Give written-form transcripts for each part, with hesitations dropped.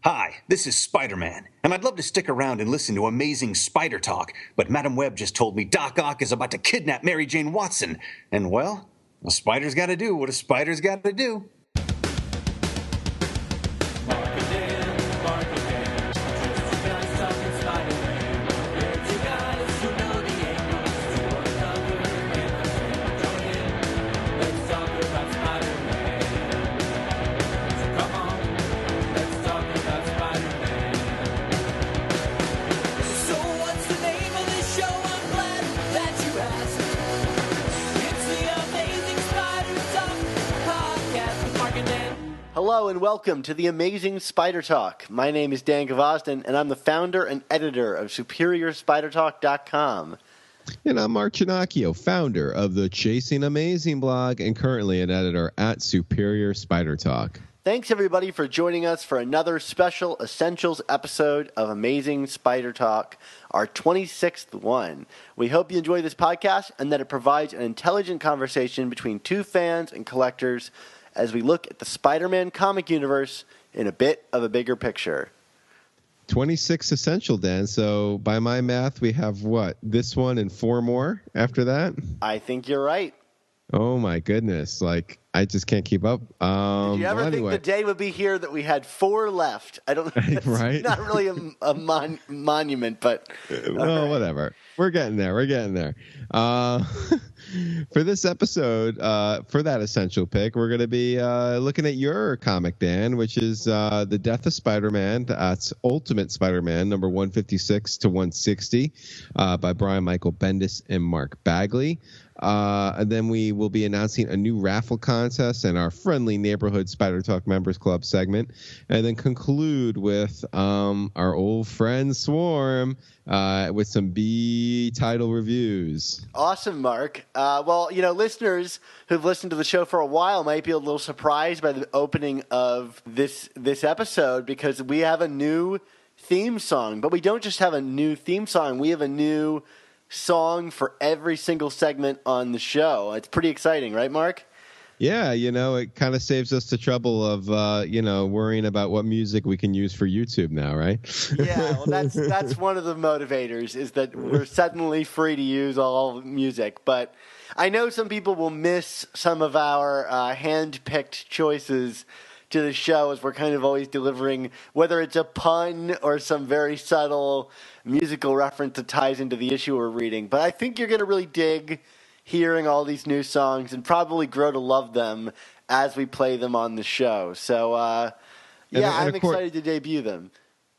Hi, this is Spider-Man, and I'd love to stick around and listen to amazing spider talk, but Madam Web just told me Doc Ock is about to kidnap Mary Jane Watson, and well, a spider's gotta do what a spider's gotta do. Hello and welcome to the Amazing Spider Talk. My name is Dan Gvozden, and I'm the founder and editor of SuperiorSpiderTalk.com. And I'm Mark Ginocchio, founder of the Chasing Amazing blog and currently an editor at Superior Spider Talk. Thanks, everybody, for joining us for another special Essentials episode of Amazing Spider Talk, our 26th one. We hope you enjoy this podcast and that it provides an intelligent conversation between two fans and collectors as we look at the Spider-Man comic universe in a bit of a bigger picture. 26 essential, Dan. So by my math, we have what? This one and four more after that? I think you're right. Oh, my goodness. Like, I just can't keep up. Did you ever think the day would be here that we had four left? I don't know. Right? Not really a monument, but... Well, right. Whatever. We're getting there. For this episode, for that essential pick, we're going to be looking at your comic, Dan, which is The Death of Spider-Man. That's Ultimate Spider-Man, number 156 to 160, by Brian Michael Bendis and Mark Bagley. And then we will be announcing a new raffle contest and our friendly neighborhood Spider Talk Members Club segment, and then conclude with our old friend Swarm with some B title reviews. Awesome, Mark. Well, listeners who've listened to the show for a while might be a little surprised by the opening of this episode because we have a new theme song. But we don't just have a new theme song. We have a new song for every single segment on the show. It's pretty exciting, right, Mark? Yeah, it kind of saves us the trouble of, worrying about what music we can use for YouTube now, right? Yeah, well, that's one of the motivators is that we're suddenly free to use all music. But I know some people will miss some of our hand-picked choices to the show as we're kind of always delivering, whether it's a pun or some very subtle musical reference that ties into the issue we're reading. But I think you're going to really dig hearing all these new songs and probably grow to love them as we play them on the show. So, I'm excited to debut them.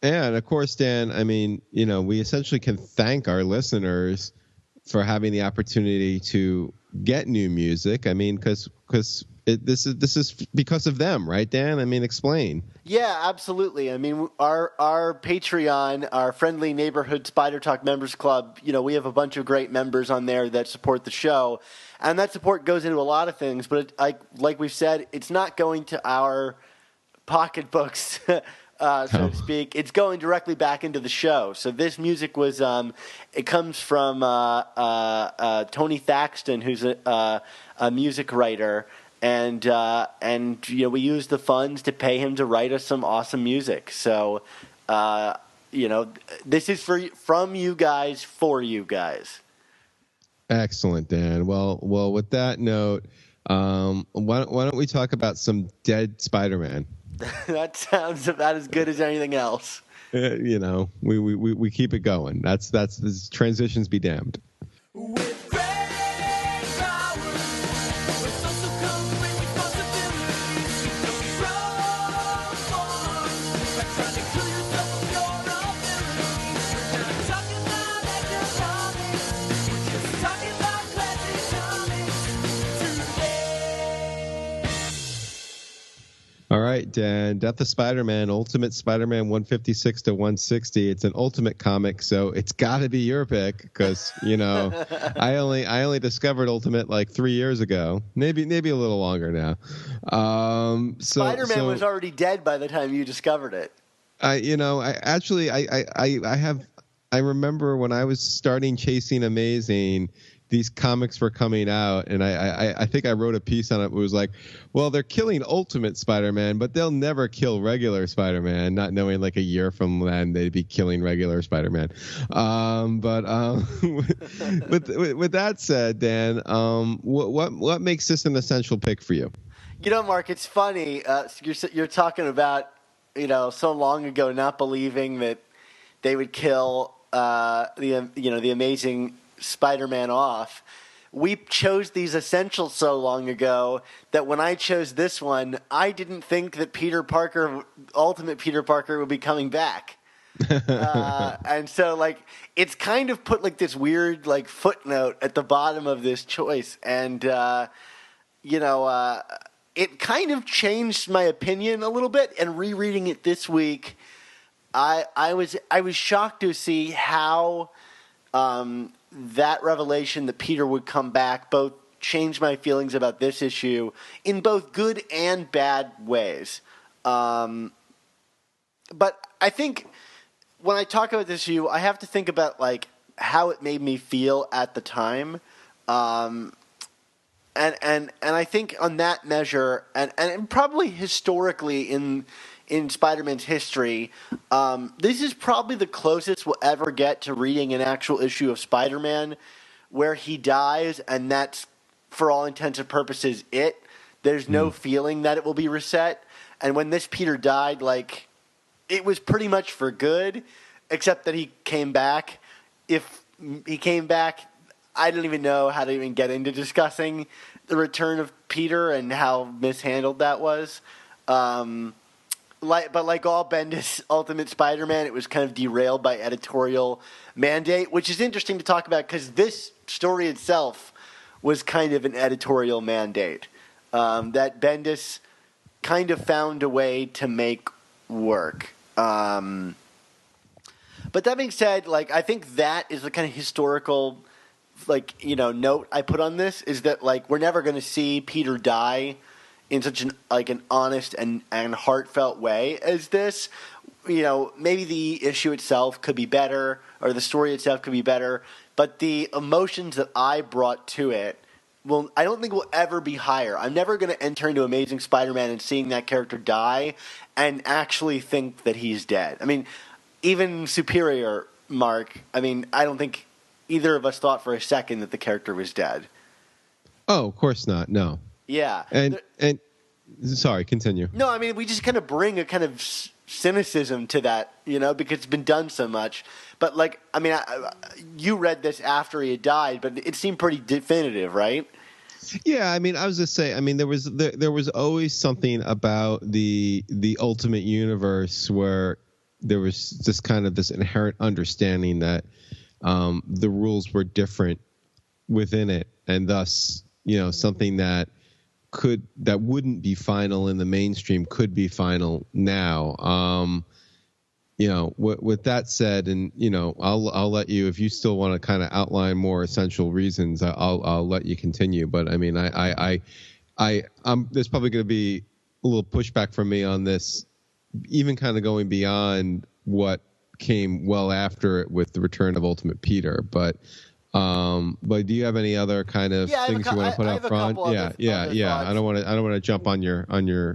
Yeah, and of course, Dan, we essentially can thank our listeners for having the opportunity to get new music. Because this is because of them, right, Dan? Explain. Yeah, absolutely. Our Patreon, our friendly neighborhood Spider Talk Members Club, we have a bunch of great members on there that support the show. And that support goes into a lot of things. But like we've said, it's not going to our pocketbooks, so to speak. It's going directly back into the show. So this music was, it comes from Tony Thaxton, who's a music writer. And we use the funds to pay him to write us some awesome music. So, this is from you guys for you guys. Excellent, Dan. Well, with that note, why don't we talk about some dead Spider-Man? That sounds about as good as anything else. We keep it going. That's this transitions be damned. All right, Dan. Death of Spider-Man, Ultimate Spider-Man 156 to 160. It's an Ultimate comic, so it's got to be your pick because, I only discovered Ultimate like 3 years ago, maybe a little longer now. Spider-Man was already dead by the time you discovered it. I remember when I was starting Chasing Amazing, these comics were coming out, and I think I wrote a piece on it. It was like, well, they're killing Ultimate Spider-Man, but they'll never kill regular Spider-Man, not knowing like a year from then they'd be killing regular Spider-Man. With that said, Dan, what makes this an essential pick for you? Mark, it's funny. You're talking about, so long ago, not believing that they would kill the Amazing Spider-Man off. We chose these essentials so long ago that when I chose this one, I didn't think that Ultimate Peter Parker, would be coming back. And so, it's kind of put this weird footnote at the bottom of this choice, and it kind of changed my opinion a little bit. And rereading it this week, I was shocked to see how that revelation that Peter would come back both changed my feelings about this issue in both good and bad ways. But I think when I talk about this issue, I have to think about how it made me feel at the time. And I think on that measure, and probably historically in Spider-Man's history, this is probably the closest we'll ever get to reading an actual issue of Spider-Man where he dies, and that's, for all intents and purposes, it. There's no feeling that it will be reset. And when this Peter died, it was pretty much for good, except that he came back. If he came back, I don't even know how to even get into discussing the return of Peter and how mishandled that was. But like all Bendis Ultimate Spider-Man, it was kind of derailed by editorial mandate, which is interesting to talk about because this story itself was kind of an editorial mandate that Bendis kind of found a way to make work. But that being said, I think that is the kind of historical note I put on this is that we're never going to see Peter die in such an honest and heartfelt way as this. Maybe the issue itself could be better, or the story itself could be better, but the emotions that I brought to it I don't think will ever be higher. I'm never going to enter into Amazing Spider-Man and seeing that character die and actually think that he's dead. I mean, even Superior, Mark, I don't think either of us thought for a second that the character was dead. Oh, of course not. No. Yeah. And sorry, continue. No, we just kind of bring a kind of cynicism to that, because it's been done so much. But you read this after he had died, but it seemed pretty definitive, right? Yeah, I was just saying, there was always something about the Ultimate Universe where there was just kind of this inherent understanding that the rules were different within it, and thus, something that wouldn't be final in the mainstream could be final now. With that said, and I'll let you, if you still want to kind of outline more essential reasons, I'll let you continue. But there's probably going to be a little pushback from me on this, even kind of going beyond what came well after it with the return of Ultimate Peter. But do you have any other kind of things you want to put out front? Yeah. I don't want to jump on your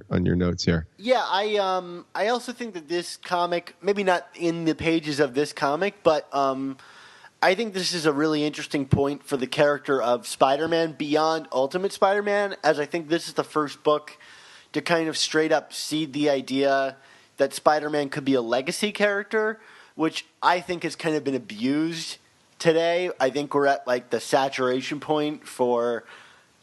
notes here. Yeah, I also think that this comic, maybe not in the pages of this comic, but I think this is a really interesting point for the character of Spider-Man beyond Ultimate Spider-Man, as I think this is the first book to kind of straight up seed the idea that Spider-Man could be a legacy character, which I think has kind of been abused today. I think we're at the saturation point for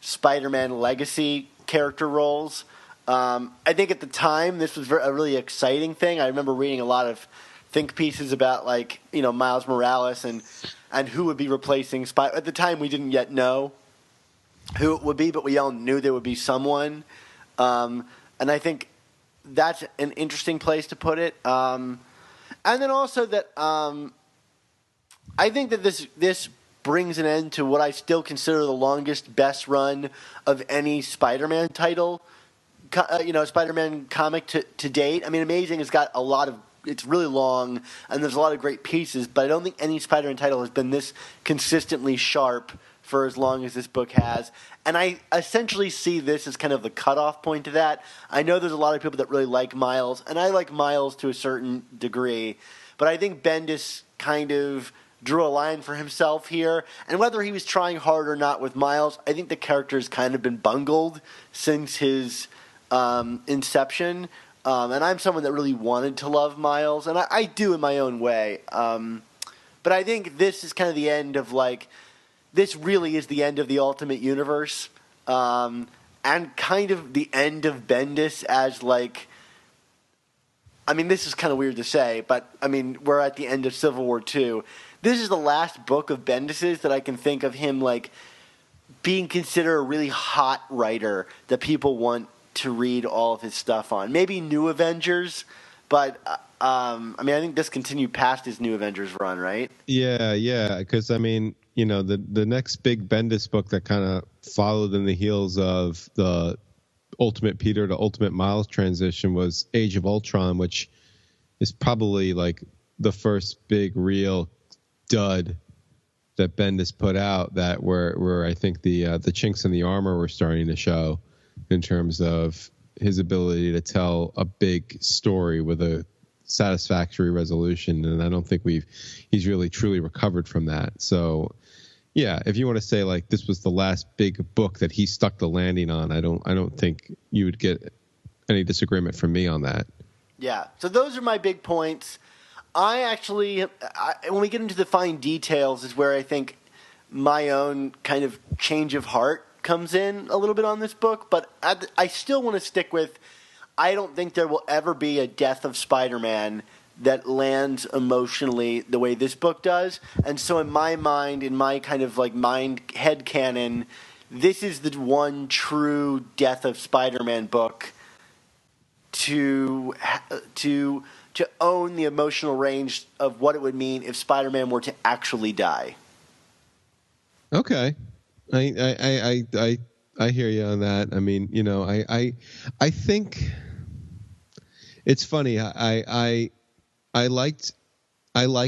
Spider-Man legacy character roles. I think at the time this was a really exciting thing. I remember reading a lot of think pieces about Miles Morales and who would be replacing Spider. At the time we didn't yet know who it would be, but we all knew there would be someone. And I think that's an interesting place to put it. And then also that I think that this brings an end to what I still consider the longest, best run of any Spider-Man title, Spider-Man comic to date. Amazing has got a lot of, it's really long, and there's a lot of great pieces, but I don't think any Spider-Man title has been this consistently sharp for as long as this book has. And I essentially see this as kind of the cutoff point to that. I know there's a lot of people that really like Miles, and I like Miles to a certain degree, but I think Bendis kind of drew a line for himself here. And whether he was trying hard or not with Miles, I think the character has kind of been bungled since his inception. And I'm someone that really wanted to love Miles, and I do in my own way. But I think this is kind of the end of, like, this really is the end of the Ultimate Universe, and kind of the end of Bendis as, like, I mean, this is kind of weird to say, but, I mean, we're at the end of Civil War II. This is the last book of Bendis's that I can think of him, like, being considered a really hot writer that people want to read all of his stuff on. Maybe New Avengers, but I mean, I think this continued past his New Avengers run, right? Yeah, because I mean, you know, the next big Bendis book that kind of followed in the heels of the Ultimate Peter to Ultimate Miles transition was Age of Ultron, which is probably like the first big real dud that Bendis put out, that where I think the chinks in the armor were starting to show in terms of his ability to tell a big story with a satisfactory resolution. And I don't think he's really truly recovered from that. So yeah, if you want to say like this was the last big book that he stuck the landing on, I don't think you would get any disagreement from me on that. Yeah. So those are my big points. When we get into the fine details is where I think my own kind of change of heart comes in a little bit on this book, but I still want to stick with, I don't think there will ever be a death of Spider-Man that lands emotionally the way this book does. And so in my mind, in my kind of like head canon, this is the one true death of Spider-Man book to own the emotional range of what it would mean if Spider-Man were to actually die. Okay. I hear you on that. I mean, you know, I think it's funny. I like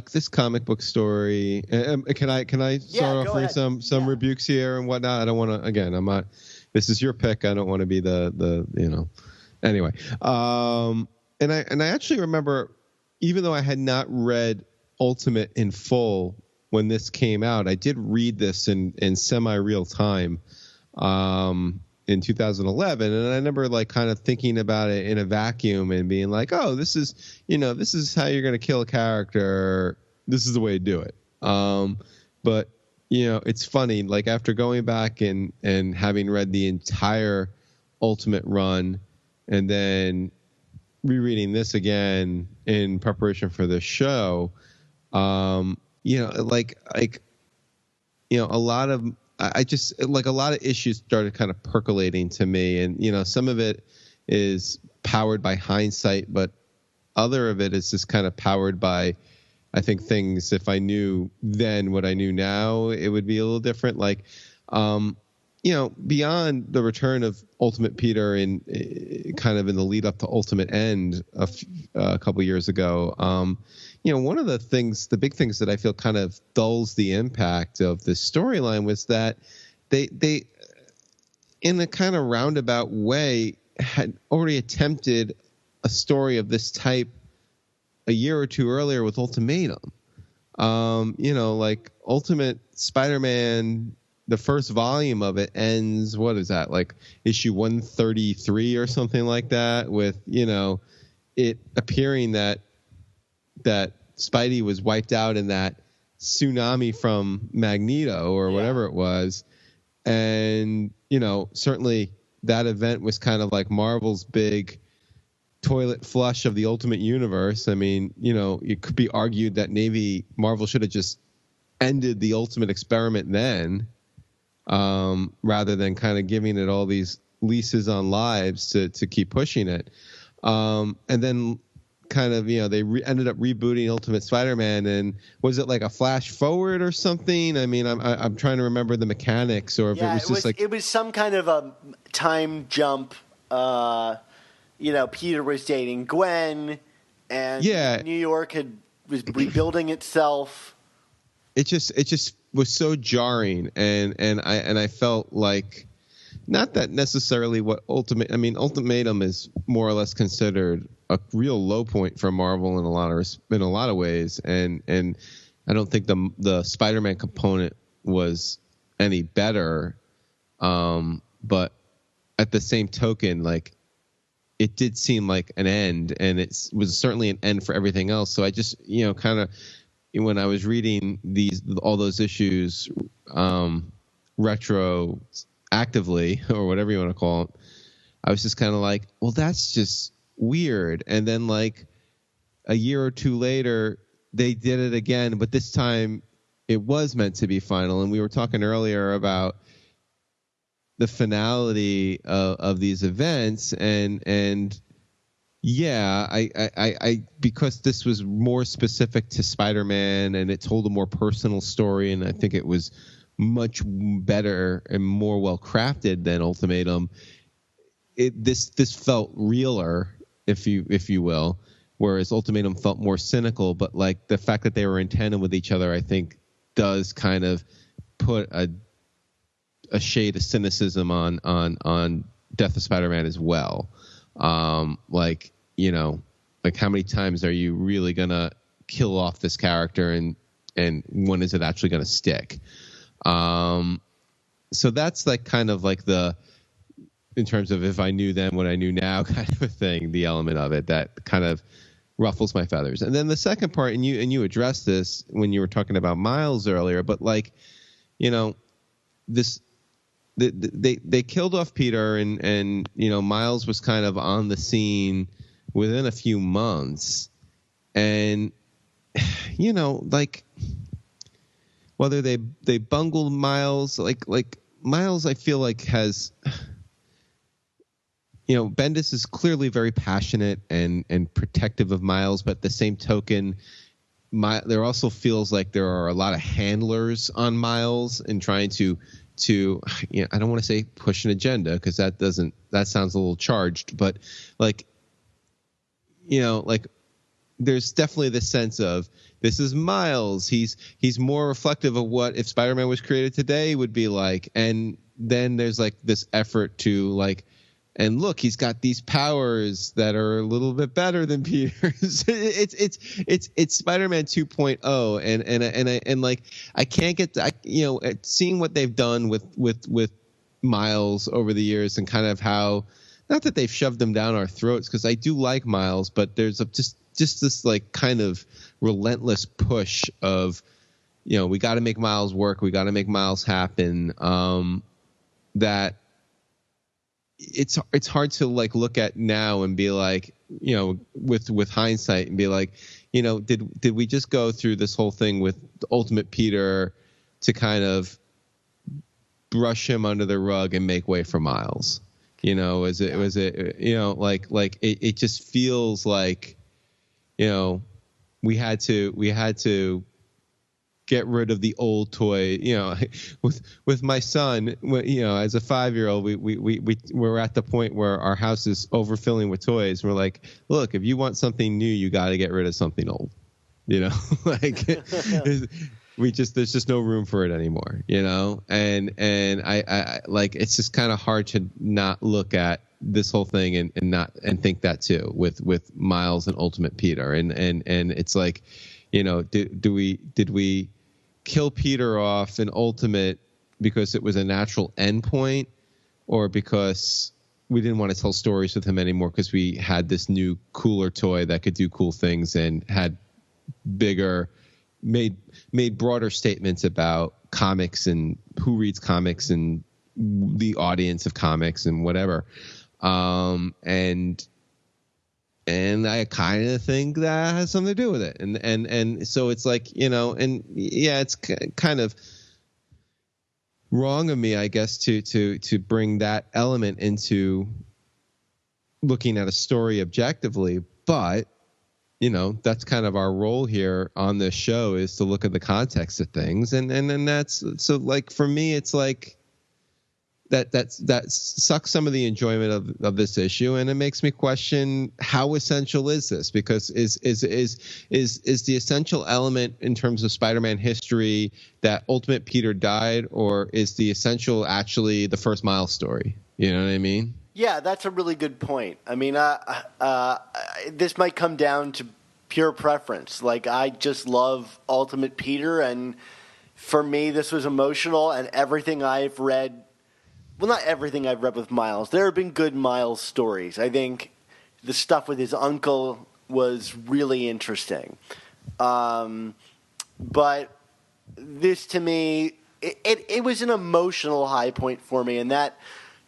this comic book story. Can I start offering some rebukes here and whatnot? I don't want to. Again, I'm not. This is your pick. I don't want to be the you know. Anyway, and I actually remember, even though I had not read Ultimate in full when this came out, I did read this in semi-real time in 2011, and I remember like kind of thinking about it in a vacuum and being like, oh, this is how you're going to kill a character. This is the way to do it. But you know, it's funny, like after going back and having read the entire Ultimate run and then rereading this again in preparation for this show, you know, like you know, a lot of issues started kind of percolating to me, and you know, some of it is powered by hindsight, but other of it is just kind of powered by, I think, things. If I knew then what I knew now, it would be a little different. Like, you know, beyond the return of Ultimate Peter in kind of in the lead up to Ultimate End a couple years ago, you know, one of the big things that I feel kind of dulls the impact of this storyline was that they in a kind of roundabout way had already attempted a story of this type a year or two earlier with Ultimatum. You know, like Ultimate Spider-Man, the first volume of it ends, what is that, like issue 133 or something like that, with, you know, it appearing that Spidey was wiped out in that tsunami from Magneto or whatever it was. And, you know, certainly that event was kind of like Marvel's big toilet flush of the Ultimate Universe. I mean, you know, it could be argued that maybe Marvel should have just ended the Ultimate experiment then, rather than kind of giving it all these leases on lives to keep pushing it. And then kind of, you know, they ended up rebooting Ultimate Spider-Man, and was it like a flash forward or something? I mean, I'm trying to remember the mechanics, or if it was just like it was some kind of a time jump. You know, Peter was dating Gwen, and New York was rebuilding itself. it just was so jarring, and I felt like, not that necessarily what Ultimatum is more or less considered a real low point for Marvel in a lot of ways, and I don't think the Spider-Man component was any better, but at the same token, like, it did seem like an end, and it was certainly an end for everything else. So I just, kind of, when I was reading all those issues retroactively, or whatever you want to call it, I was just kind of like, well, that's just weird. And then, like, a year or two later, they did it again, but this time it was meant to be final. And we were talking earlier about the finality of these events, and yeah, I because this was more specific to Spider-Man, and it told a more personal story, and I think it was much better and more well crafted than Ultimatum. This felt realer, if you will, whereas Ultimatum felt more cynical. But, like, the fact that they were in tandem with each other, I think, does kind of put a shade of cynicism on Death of Spider-Man as well. Like, like, how many times are you really gonna kill off this character, and when is it actually gonna stick? So that's, like, kind of like in terms of if I knew then what I knew now kind of a thing, the element of it that kind of ruffles my feathers. And then the second part, and you addressed this when you were talking about Miles earlier, but, like, this. They killed off Peter, and Miles was kind of on the scene within a few months, and like, whether they bungled Miles, like Miles, I feel like has, Bendis is clearly very passionate and protective of Miles, but at the same token, there also feels like there are a lot of handlers on Miles and trying to I don't want to say push an agenda, because that sounds a little charged, but, like, like, there's definitely this sense of, this is Miles, he's more reflective of what if Spider-Man was created today would be like, and then there's, like, this effort to, like, and look, he's got these powers that are a little bit better than Peter's. It's Spider-Man 2.0, and like, I can't get seeing what they've done with Miles over the years, and kind of how, not that they've shoved them down our throats, because I do like Miles, but there's just this, like, kind of relentless push of, we got to make Miles work, we got to make Miles happen. That it's hard to, like, look at now and be like, with hindsight, and be like, did we just go through this whole thing with the Ultimate Peter to kind of brush him under the rug and make way for Miles? Was it like it just feels like, we had to get rid of the old toy. With my son, as a 5-year-old, we're at the point where our house is overfilling with toys. We're like, look, if you want something new, you got to get rid of something old. Like, there's just no room for it anymore. And I like, it's just kind of hard to not look at this whole thing and think that too with Miles and Ultimate Peter, and it's like, did we kill Peter off in Ultimate because it was a natural endpoint, or because we didn't want to tell stories with him anymore because we had this new cooler toy that could do cool things and had made broader statements about comics and who reads comics and the audience of comics and whatever. And I kind of think that has something to do with it. And so it's like, and yeah, it's kind of wrong of me, I guess, to bring that element into looking at a story objectively. But, that's kind of our role here on this show, is to look at the context of things. And then that's, so, like, for me, it's like, that sucks some of the enjoyment of this issue, and it makes me question how essential is this? Because is the essential element in terms of Spider-Man history that Ultimate Peter died, or is the essential actually the first Miles story? You know what I mean? Yeah, that's a really good point. I mean, this might come down to pure preference. Like, I just love Ultimate Peter, and for me, this was emotional, and everything I've read. Well, not everything I've read with Miles. There have been good Miles stories. I think the stuff with his uncle was really interesting. But this, to me, it was an emotional high point for me, and that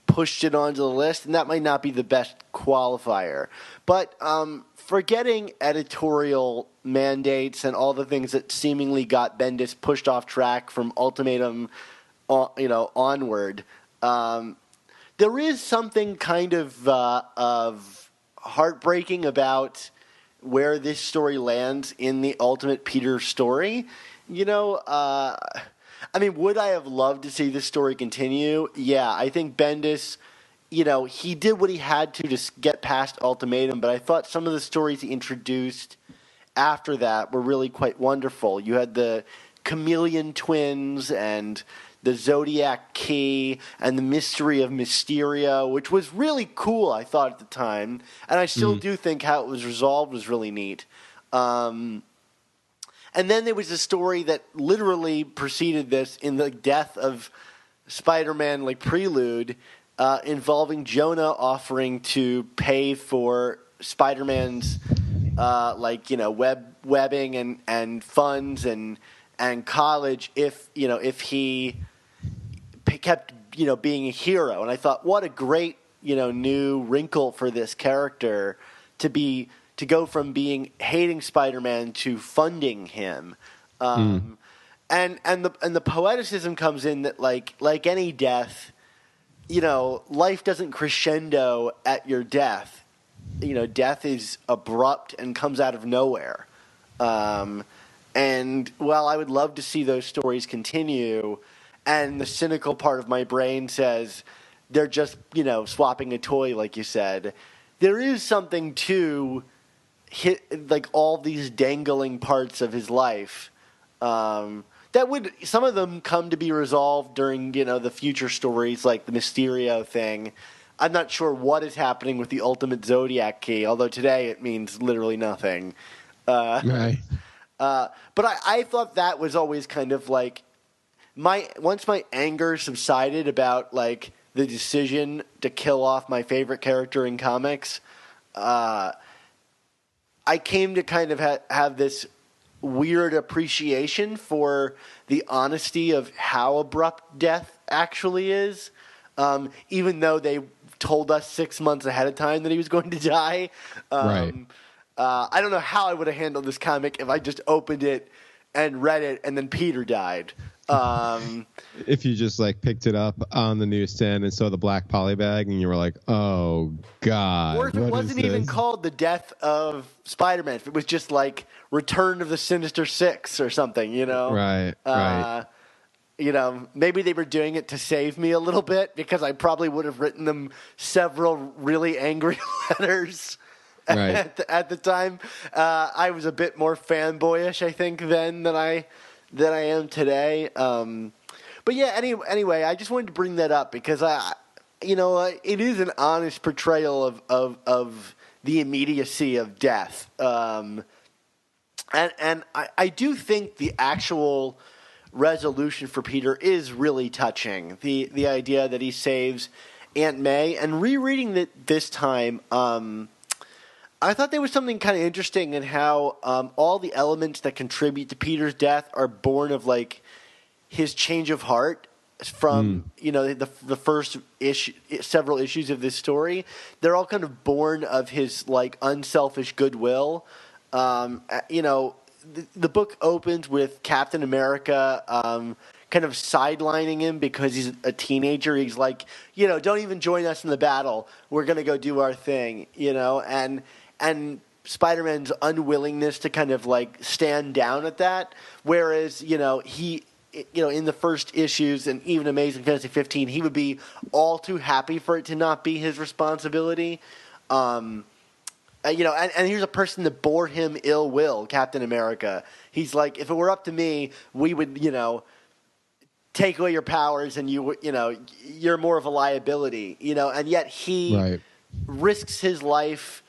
pushed it onto the list, and that might not be the best qualifier. But forgetting editorial mandates and all the things that seemingly got Bendis pushed off track from Ultimatum, onward, there is something kind of heartbreaking about where this story lands in the Ultimate Peter story. I mean, would I have loved to see this story continue? Yeah, I think Bendis, he did what he had to get past Ultimatum, but I thought some of the stories he introduced after that were really quite wonderful. You had the Chameleon Twins and the Zodiac Key and the Mystery of Mysterio, which was really cool, I thought, at the time. And I still do think how it was resolved was really neat. And then there was a story that literally preceded this in the death of Spider-Man, Prelude, involving Jonah offering to pay for Spider-Man's, webbing and funds and college if he kept, being a hero. And I thought, what a great, new wrinkle for this character to go from hating Spider-Man to funding him. And the poeticism comes in that like any death, life doesn't crescendo at your death. Death is abrupt and comes out of nowhere. And while I would love to see those stories continue, and the cynical part of my brain says they're just, swapping a toy, like you said, there is something to all these dangling parts of his life that would, some of them come to be resolved during, the future stories, like the Mysterio thing. I'm not sure what is happening with the Ultimate Zodiac Key, although today it means literally nothing. Right. But I thought that was always kind of once my anger subsided about the decision to kill off my favorite character in comics, I came to kind of have this weird appreciation for the honesty of how abrupt death actually is, even though they told us 6 months ahead of time that he was going to die. Right. I don't know how I would have handled this comic if I just opened it and read it and then Peter died. If you just picked it up on the newsstand and saw the black poly bag and you were like, oh God. Or if it wasn't even called The Death of Spider-Man, if it was just Return of the Sinister Six or something, Right, right. Maybe they were doing it to save me a little bit because I probably would have written them several really angry letters. Right. At the time. I was a bit more fanboyish, I think, then than I am today. But yeah, anyway, I just wanted to bring that up because it is an honest portrayal of the immediacy of death. And I do think the actual resolution for Peter is really touching. The idea that he saves Aunt May, and rereading it this time, I thought there was something kind of interesting in how all the elements that contribute to Peter's death are born of his change of heart from the first several issues of this story. They're all kind of born of his unselfish goodwill. The book opens with Captain America kind of sidelining him because he's a teenager. He's don't even join us in the battle. We're going to go do our thing, and Spider-Man's unwillingness to kind of stand down at that. Whereas, he in the first issues and even Amazing Fantasy 15, he would be all too happy for it to not be his responsibility. And here's a person that bore him ill will, Captain America. He's like, if it were up to me, we would, take away your powers and you're more of a liability, and yet he risks his life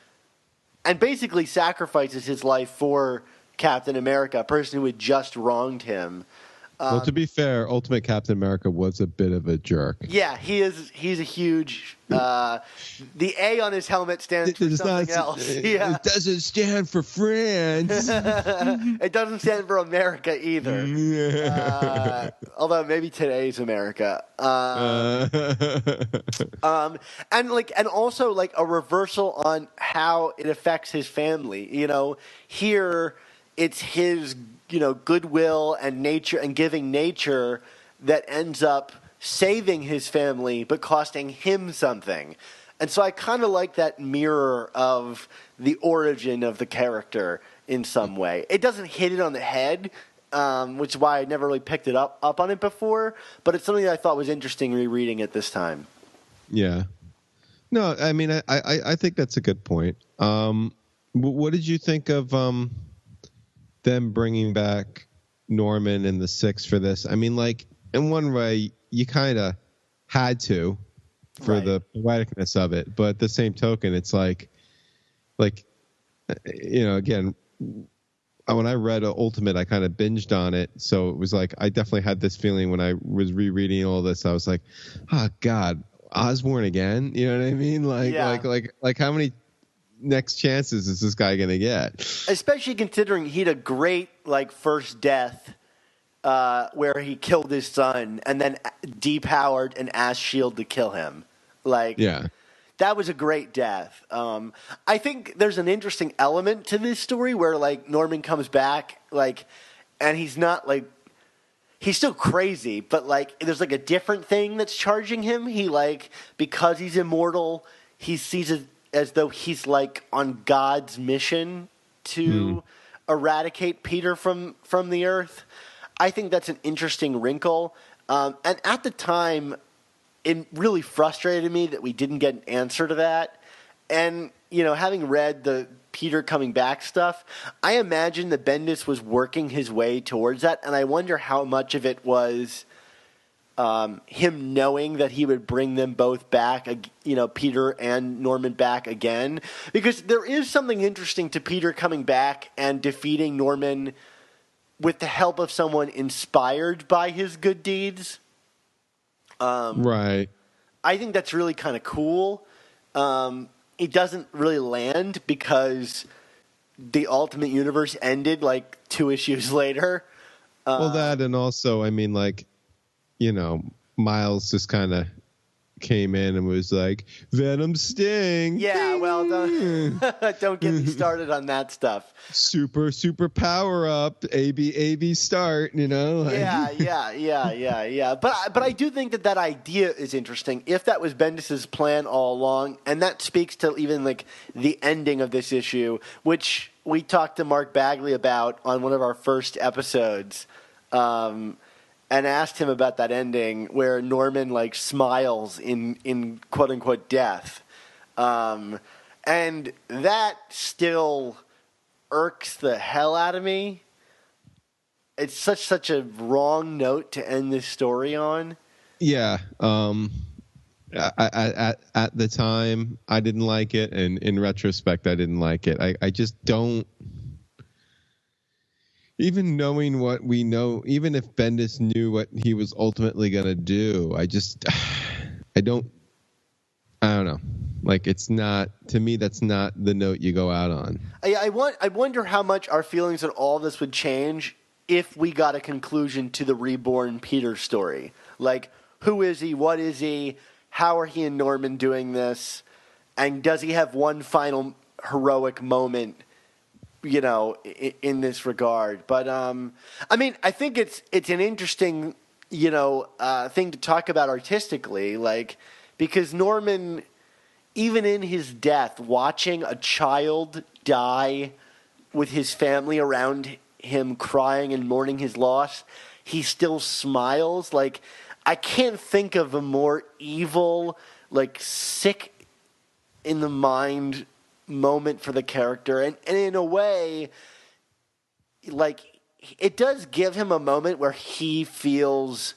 and basically sacrifices his life for Captain America, a person who had just wronged him. Well, to be fair, Ultimate Captain America was a bit of a jerk. Yeah, he's a huge. The A on his helmet stands for something else. Yeah. It doesn't stand for France. It doesn't stand for America either. Although maybe today's America. And also like a reversal on how it affects his family. Here it's his goodwill and nature and giving nature that ends up saving his family but costing him something. And so I kind of like that mirror of the origin of the character in some way. It doesn't hit it on the head, which is why I never really picked it up on it before, but it's something that I thought was interesting rereading it this time. Yeah. No, I mean, I think that's a good point. What did you think of them bringing back Norman and the Six for this? I mean, like, in one way, you kind of had to for the poeticness of it, but at the same token, it's like, again, when I read Ultimate, I kind of binged on it, so it was like I definitely had this feeling when I was rereading all this. I was like, oh God, Osborn again? You know what I mean? Like how many next chances is this guy going to get? Especially considering he had a great first death where he killed his son and then depowered and asked S.H.I.E.L.D. to kill him. That was a great death. I think there's an interesting element to this story where Norman comes back and he's not he's still crazy, but there's a different thing that's charging him. He because he's immortal, he sees it as though he's on God's mission to eradicate Peter from the earth. I think that's an interesting wrinkle. And at the time, it really frustrated me that we didn't get an answer to that. And, having read the Peter coming back stuff, I imagine that Bendis was working his way towards that. And I wonder how much of it was him knowing that he would bring them both back, Peter and Norman back again. Because there is something interesting to Peter coming back and defeating Norman with the help of someone inspired by his good deeds. Right. I think that's really kind of cool. It doesn't really land because the Ultimate Universe ended 2 issues later. Well, that, and also, I mean, Miles just kind of came in and was like, Venom sting. Yeah, well, don't get me started on that stuff. Super power up, AB start, Yeah. But I do think that idea is interesting. If that was Bendis's plan all along, and that speaks to even the ending of this issue, which we talked to Mark Bagley about on one of our first episodes, and asked him about that ending where Norman smiles in quote unquote death, and that still irks the hell out of me. It's such a wrong note to end this story on. Yeah. At the time, I didn't like it, and in retrospect, I didn't like it. I just don't. Even knowing what we know, even if Bendis knew what he was ultimately going to do, I don't know. It's not, to me, that's not the note you go out on. I wonder how much our feelings on all this would change if we got a conclusion to the reborn Peter story. Who is he? What is he? How are he and Norman doing this? And does he have one final heroic moment, in this regard? But I mean, I think it's an interesting, thing to talk about artistically, because Norman, even in his death, watching a child die with his family around him crying and mourning his loss, he still smiles. Like, I can't think of a more evil, like, sick in the mind moment for the character. And in a way, like, it does give him a moment where he feels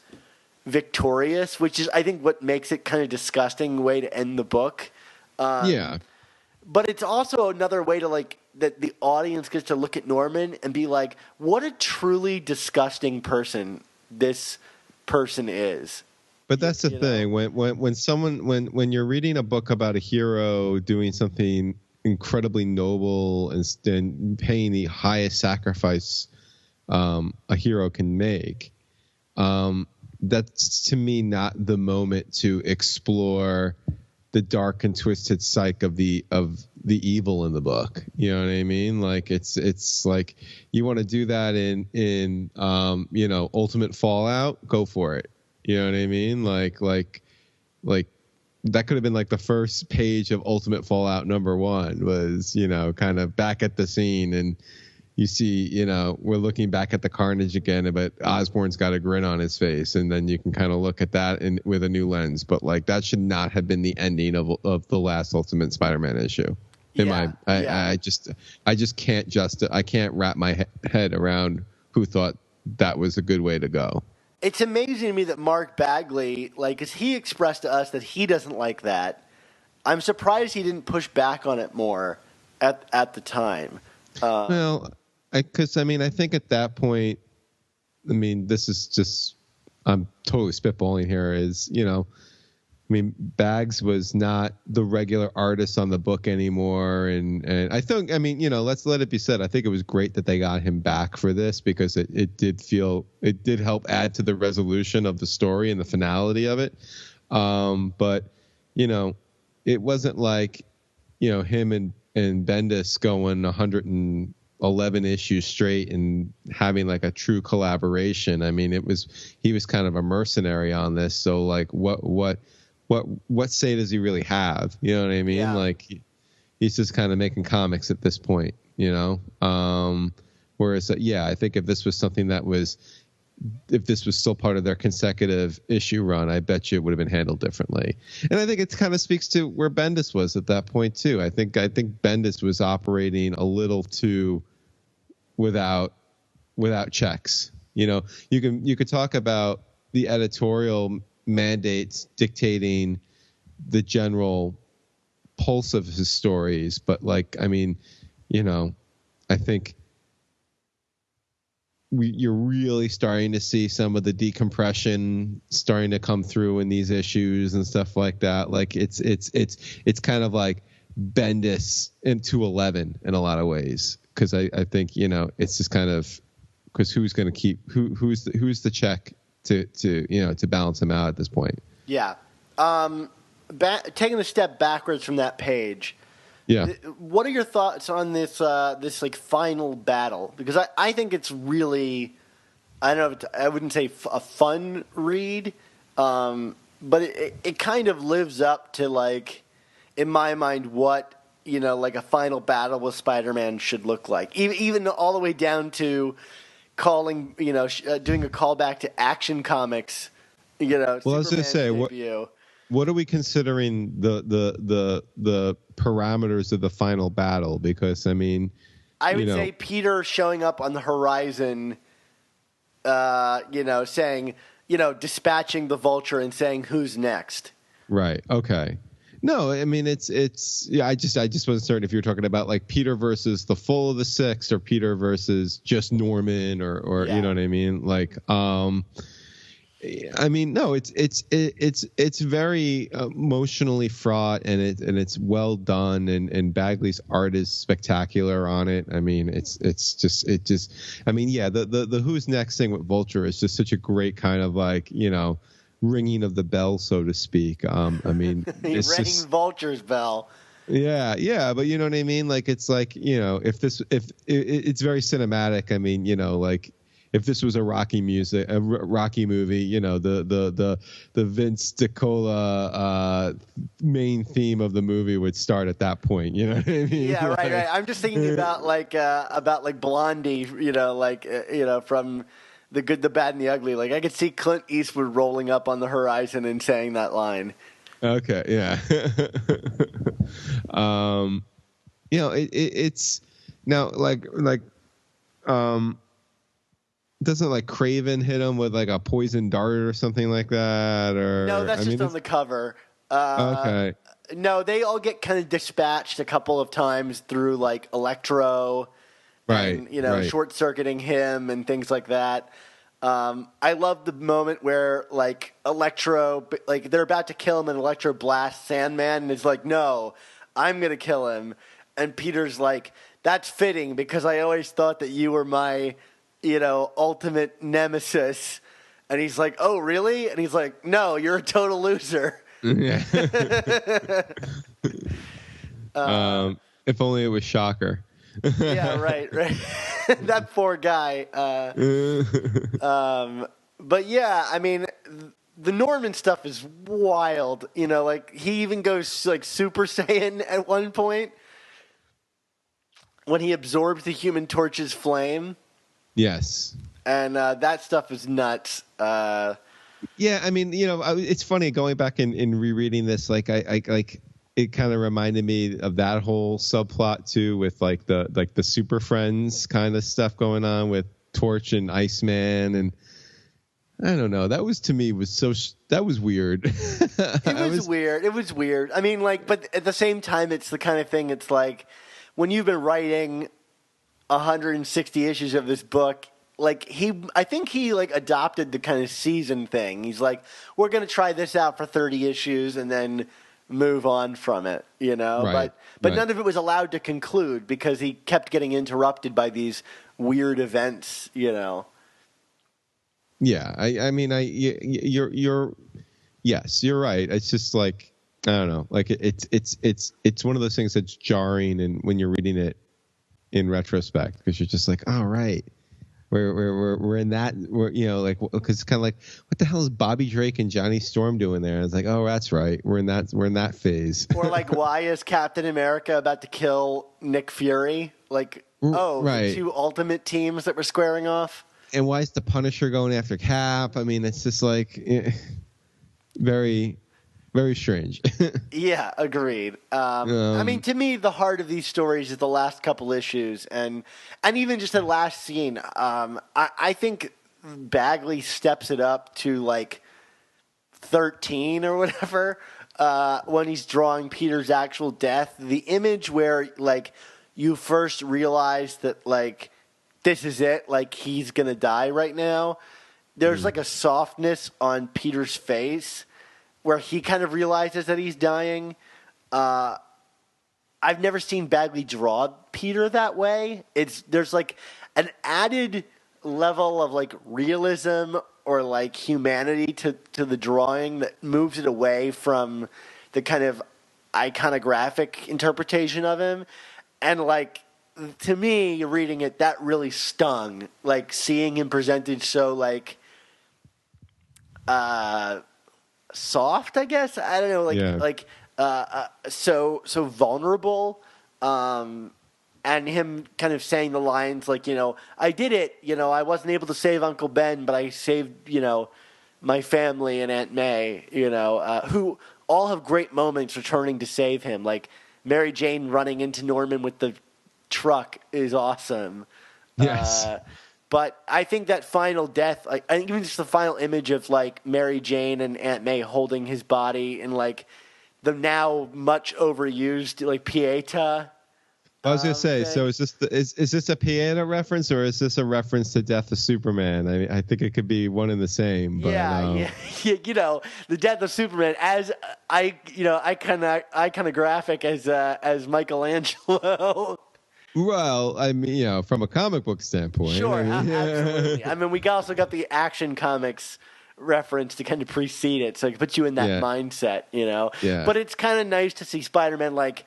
victorious, which is, I think, what makes it kind of disgusting way to end the book. Yeah. But it's also another way to, like, that the audience gets to look at Norman and be like, what a truly disgusting person this person is. But that's the thing. When you're reading a book about a hero doing something incredibly noble and paying the highest sacrifice a hero can make, that's to me not the moment to explore the dark and twisted psyche of the evil in the book. You know what I mean? Like it's like, you want to do that in Ultimate Fallout, go for it. You know what I mean? Like that could have been like the first page of Ultimate Fallout #1 was, kind of back at the scene, and you see, we're looking back at the carnage again, but Osborn's got a grin on his face, and then you can kind of look at that with a new lens. But like, that should not have been the ending of the last Ultimate Spider-Man issue. I just can't wrap my head around who thought that was a good way to go. It's amazing to me that Mark Bagley, like, as he expressed to us that he doesn't like that, I'm surprised he didn't push back on it more at the time. I think at that point, this is just, I'm totally spitballing here, Bags was not the regular artist on the book anymore. And I think, let's let it be said, I think it was great that they got him back for this, because it did help add to the resolution of the story and the finality of it. But, it wasn't like, him and Bendis going 111 issues straight and having like a true collaboration. He was kind of a mercenary on this. So like, what say does he really have? You know what I mean? Yeah. Like, he's just kind of making comics at this point, whereas, I think if this was something if this was still part of their consecutive issue run, I bet you it would have been handled differently. And I think it kind of speaks to where Bendis was at that point too. I think Bendis was operating a little too without checks. You could talk about the editorial mandates dictating the general pulse of his stories, but I think you're really starting to see some of the decompression starting to come through in these issues and stuff like that. Like it's kind of like Bendis into 11 in a lot of ways, because I think it's just kind of, because who's going to keep who's the check to balance him out at this point. Yeah. Taking a step backwards from that page. Yeah. What are your thoughts on this like final battle? Because I think it's really, I don't know, I wouldn't say a fun read, but it kind of lives up to, like, in my mind, what like a final battle with Spider-Man should look like. Even all the way down to calling, doing a callback to Action Comics, Well, I was going to say, what are we considering the parameters of the final battle? Because I would say Peter showing up on the horizon, saying, dispatching the Vulture and saying who's next. Right. Okay. No, it's I just wasn't certain if you were talking about like Peter versus the full of the Six, or Peter versus just Norman, or yeah. You know what I mean? Like, no, it's very emotionally fraught, and it's well done, and Bagley's art is spectacular on it. The who's next thing with Vulture is just such a great kind of like, ringing of the bell, so to speak. It's ringing Vulture's bell. Yeah, but you know what I mean? Like, it's like, if it's very cinematic. Like, if this was a Rocky movie, the Vince DiCola main theme of the movie would start at that point. You know what I mean? Yeah, right. I'm just thinking about like Blondie, from the good, the bad, and the ugly. Like I could see Clint Eastwood rolling up on the horizon and saying that line. Okay, yeah. It's now doesn't like Craven hit him with like a poison dart or something like that? Or No, that's just on the cover. Okay. No, they all get kind of dispatched a couple of times through like Electro, Right? and short circuiting him and things like that. I love the moment where like Electro, like they're about to kill him, and Electro blasts Sandman, and is like, "No, I'm gonna kill him." And Peter's like, "That's fitting because I always thought that you were my, ultimate nemesis." And he's like, "Oh, really?" And he's like, "No, you're a total loser." Yeah. If only it was Shocker. Yeah, right. That poor guy. But yeah, I mean, the Norman stuff is wild. Like he even goes like Super Saiyan at one point when he absorbs the Human Torch's flame. Yes. And that stuff is nuts. Yeah, I mean, it's funny going back and rereading this. Like, I like it kind of reminded me of that whole subplot too, with like the Super Friends kind of stuff going on with Torch and Iceman, and I don't know. That was to me that was weird. It was weird. It was weird. I mean, like, but at the same time, it's the kind of thing. It's like when you've been writing 160 issues of this book. Like I think he like adopted the kind of season thing. He's like, we're going to try this out for 30 issues and then move on from it, Right, but right. none of it was allowed to conclude because he kept getting interrupted by these weird events, Yeah, I mean, yes, you're right. It's just like, I don't know, like it's one of those things that's jarring, and when you're reading it in retrospect, because you're just like, all right. We're in that, because it's kind of like, what the hell is Bobby Drake and Johnny Storm doing there? And it's like, oh, that's right, we're in that phase. Or like, why is Captain America about to kill Nick Fury? Like, right. The two ultimate teams that were squaring off. And why is the Punisher going after Cap? I mean, it's just like very, very strange. Yeah, agreed. I mean, to me, the heart of these stories is the last couple issues, and even just the last scene. I think Bagley steps it up to like 13 or whatever when he's drawing Peter's actual death. The image where like you first realize that like this is it, like he's gonna die right now. There's like a softness on Peter's face where he kind of realizes that he's dying. I've never seen Bagley draw Peter that way. There's like an added level of like realism or like humanity to the drawing that moves it away from the kind of iconographic interpretation of him. And like, to me, reading it, that really stung. Like seeing him presented so like soft, I guess. I don't know, so vulnerable, and him kind of saying the lines like, I did it, I wasn't able to save Uncle Ben, but I saved, my family and Aunt May, who all have great moments returning to save him. Like Mary Jane running into Norman with the truck is awesome. Yes. But I think that final death, like I think even just the final image of like Mary Jane and Aunt May holding his body in like the now much overused like Pieta. I was gonna say, so is this a Pieta reference, or is this a reference to Death of Superman? I mean, I think it could be one and the same. But, yeah. The Death of Superman as iconographic as Michelangelo. Well, I mean, from a comic book standpoint. Sure, absolutely. I mean, we also got the Action Comics reference to kind of precede it, so it puts you in that mindset, Yeah. But it's kind of nice to see Spider-Man like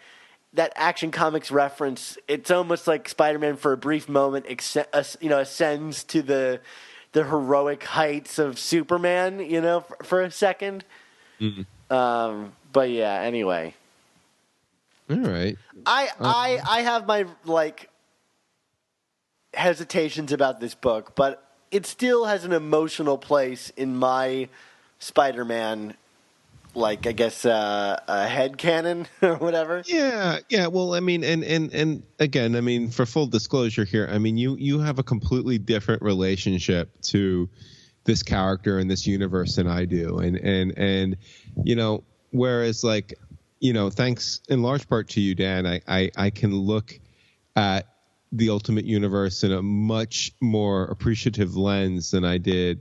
that Action Comics reference. It's almost like Spider-Man for a brief moment, ascends to the heroic heights of Superman, for a second. Mm-hmm. But yeah, anyway. All right. I have my like hesitations about this book, but it still has an emotional place in my Spider-Man, like, I guess, headcanon or whatever. Yeah. Well, I mean, and again, I mean, for full disclosure here, I mean, you have a completely different relationship to this character in this universe than I do, and you know, whereas like, you know, thanks in large part to you, Dan, I can look at the Ultimate Universe in a much more appreciative lens than I did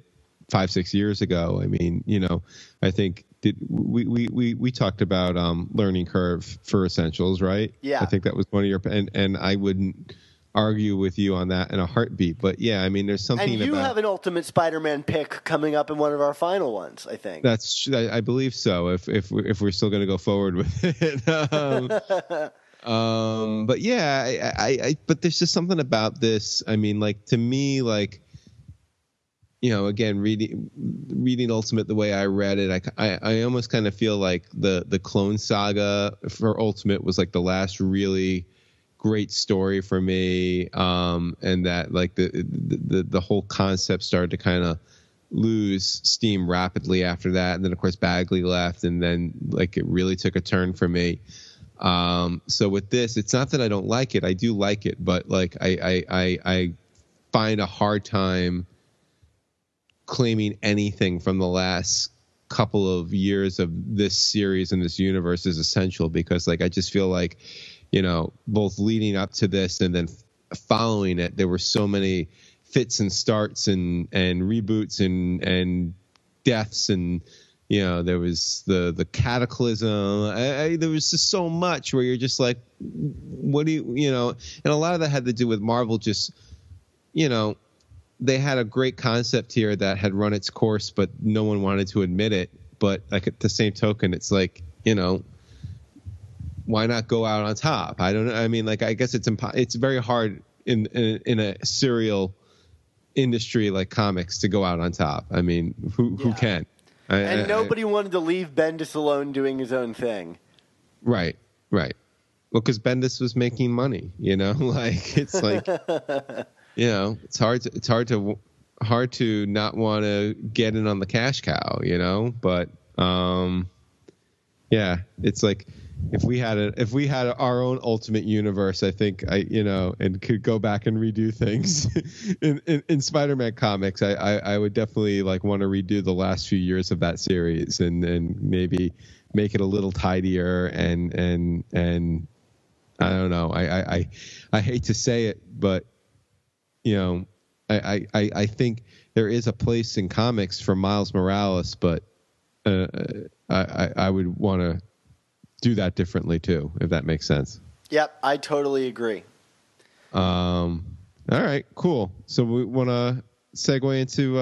5-6 years ago. I mean, you know, I think we talked about learning curve for Essentials, right? Yeah. I think that was one of your, and I wouldn't argue with you on that in a heartbeat. But yeah, I mean, there's something. And you have an Ultimate Spider-Man pick coming up in one of our final ones, I think. I believe so. If we're still going to go forward with it. But yeah, but there's just something about this. I mean, like, to me, like, you know, again, reading Ultimate the way I read it, I almost kind of feel like the Clone Saga for Ultimate was like the last really great story for me, and that like the whole concept started to kind of lose steam rapidly after that, and then of course Bagley left, and then like it really took a turn for me. So with this, it's not that I don't like it, I do like it, but like I find a hard time claiming anything from the last couple of years of this series and this universe is essential, because like I just feel like, you know, both leading up to this and then following it, there were so many fits and starts and reboots and deaths, and you know, there was the cataclysm. There was just so much where you're just like, what do you know? And a lot of that had to do with Marvel just, you know, they had a great concept here that had run its course, but no one wanted to admit it. But like at the same token, it's like, you know, why not go out on top? I don't know. I mean, like, I guess it's very hard in a serial industry like comics to go out on top. I mean, who can? And nobody wanted to leave Bendis alone doing his own thing. Right. Well, because Bendis was making money, you know, like it's like, you know, it's hard to not want to get in on the cash cow, you know. But yeah, it's like if we had our own Ultimate Universe, I think and could go back and redo things in Spider-Man comics, I would definitely like want to redo the last few years of that series and maybe make it a little tidier and I don't know. I hate to say it, but you know, I think there is a place in comics for Miles Morales, but I would want to do that differently too, if that makes sense. Yep, I totally agree. All right, cool. So we want to segue into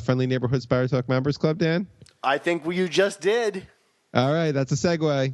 Friendly Neighborhood Spider Talk Members Club, Dan? I think you just did. All right, that's a segue.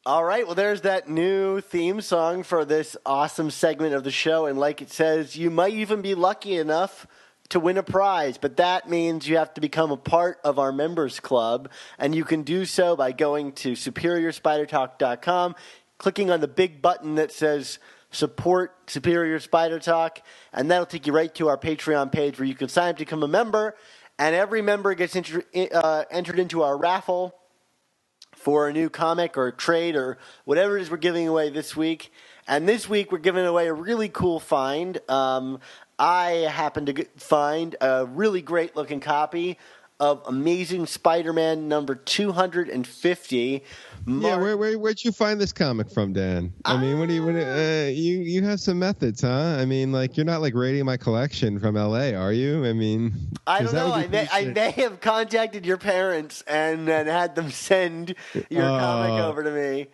All right, well, there's that new theme song for this awesome segment of the show, and like it says, you might even be lucky enough to win a prize, but that means you have to become a part of our members club, and you can do so by going to superiorspidertalk.com, clicking on the big button that says Support Superior Spider Talk, and that'll take you right to our Patreon page where you can sign up to become a member, and every member gets entered into our raffle for a new comic or a trade or whatever it is we're giving away this week. And this week we're giving away a really cool find. I happened to find a really great looking copy of Amazing Spider-Man number 250. Yeah, where'd you find this comic from, Dan? I mean, you have some methods, huh? I mean, like, you're not like raiding my collection from LA, are you? I mean, I don't know. I may have contacted your parents and had them send your comic over to me.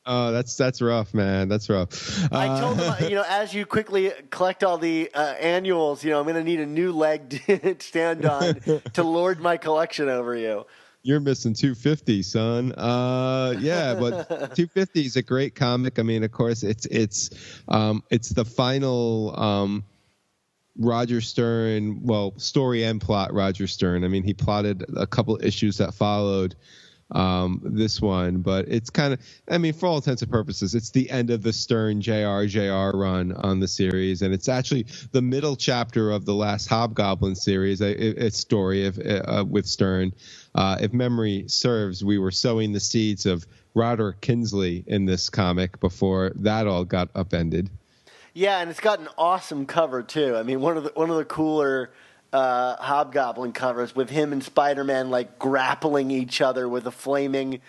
Oh, that's rough, man. That's rough. I told them, as you quickly collect all the annuals, I'm going to need a new leg to stand on to lord my collection over you. You're missing 250, son. Yeah, but 250 is a great comic. I mean, of course, it's the final Roger Stern, well, story and plot Roger Stern. I mean, he plotted a couple issues that followed this one, but it's kind of, I mean, for all intents and purposes, it's the end of the Stern JR run on the series, and it's actually the middle chapter of the last Hobgoblin series. It's story with Stern. If memory serves, we were sowing the seeds of Roderick Kingsley in this comic before that all got upended. Yeah, and it's got an awesome cover too. I mean, one of the cooler Hobgoblin covers with him and Spider-Man like grappling each other with a flaming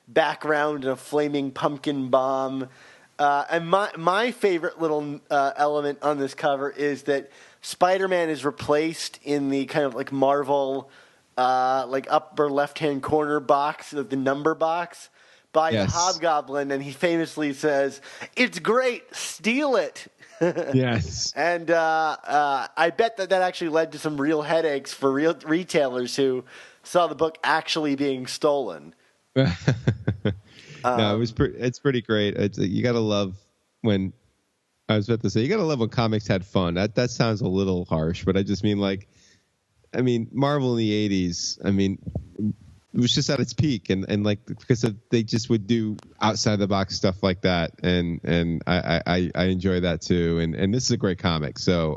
background and a flaming pumpkin bomb. And my favorite little element on this cover is that Spider-Man is replaced in the kind of like Marvel like upper left-hand corner box, the number box, by the Hobgoblin, and he famously says, "It's great, steal it." Yes. And I bet that actually led to some real headaches for real retailers who saw the book actually being stolen. No, it's pretty great. You got to love when, I was about to say, you got to love when comics had fun. That sounds a little harsh, but I just mean Marvel in the 80s, I mean, it was just at its peak, and like, because they just would do outside the box stuff like that, and I enjoy that too, and this is a great comic. So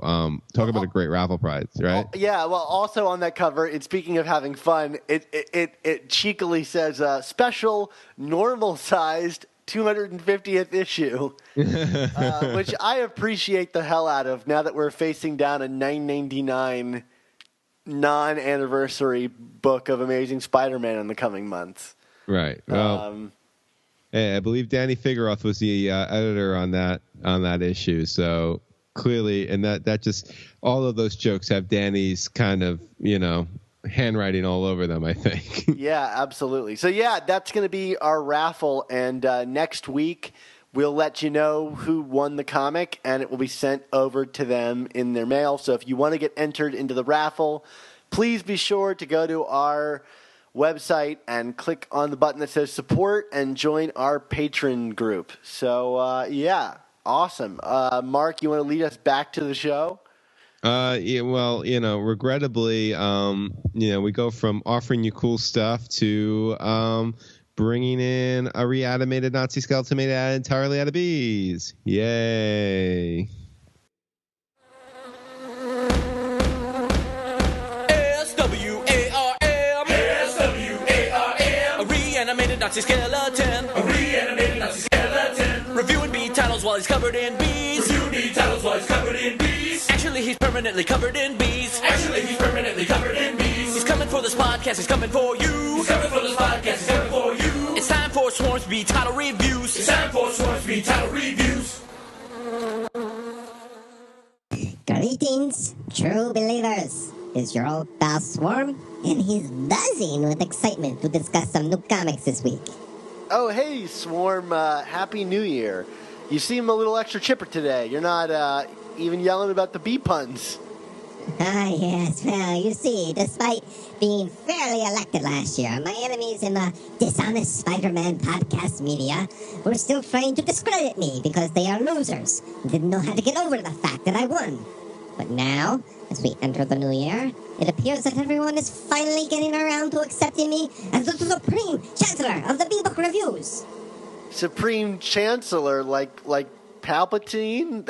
talk about a great raffle prize, right? Yeah. Well, also on that cover, speaking of having fun, it cheekily says special normal sized 250th issue, which I appreciate the hell out of now that we're facing down a $9.99 non-anniversary book of Amazing Spider-Man in the coming months. Right. Well, I believe Danny Figueroth was the editor on that issue. So clearly, and that just, all of those jokes have Danny's kind of, handwriting all over them, I think. Yeah, absolutely. So yeah, that's going to be our raffle, and next week we'll let you know who won the comic, and it will be sent over to them in their mail. So if you want to get entered into the raffle, please be sure to go to our website and click on the button that says support and join our patron group. So, yeah, awesome. Mark, you want to lead us back to the show? Yeah, well, regrettably, we go from offering you cool stuff to bringing in a reanimated Nazi skeleton made entirely out of bees. Yay. S-W-A-R-M. A reanimated Nazi skeleton. Reviewing bee titles while he's covered in bees. Actually, he's permanently covered in bees. He's coming for this podcast. He's coming for you. It's time for Swarm's Bee Title Reviews. Greetings, true believers. It's your old pal Swarm, and he's buzzing with excitement to discuss some new comics this week. Oh, hey, Swarm. Happy New Year. You seem a little extra chipper today. You're not even yelling about the bee puns. Yes, well, you see, despite being fairly elected last year, my enemies in the dishonest Spider-Man podcast media were still trying to discredit me because they are losers and didn't know how to get over the fact that I won. But now, as we enter the new year, it appears that everyone is finally getting around to accepting me as the Supreme Chancellor of the Bee-Book Reviews. Supreme Chancellor, like Palpatine?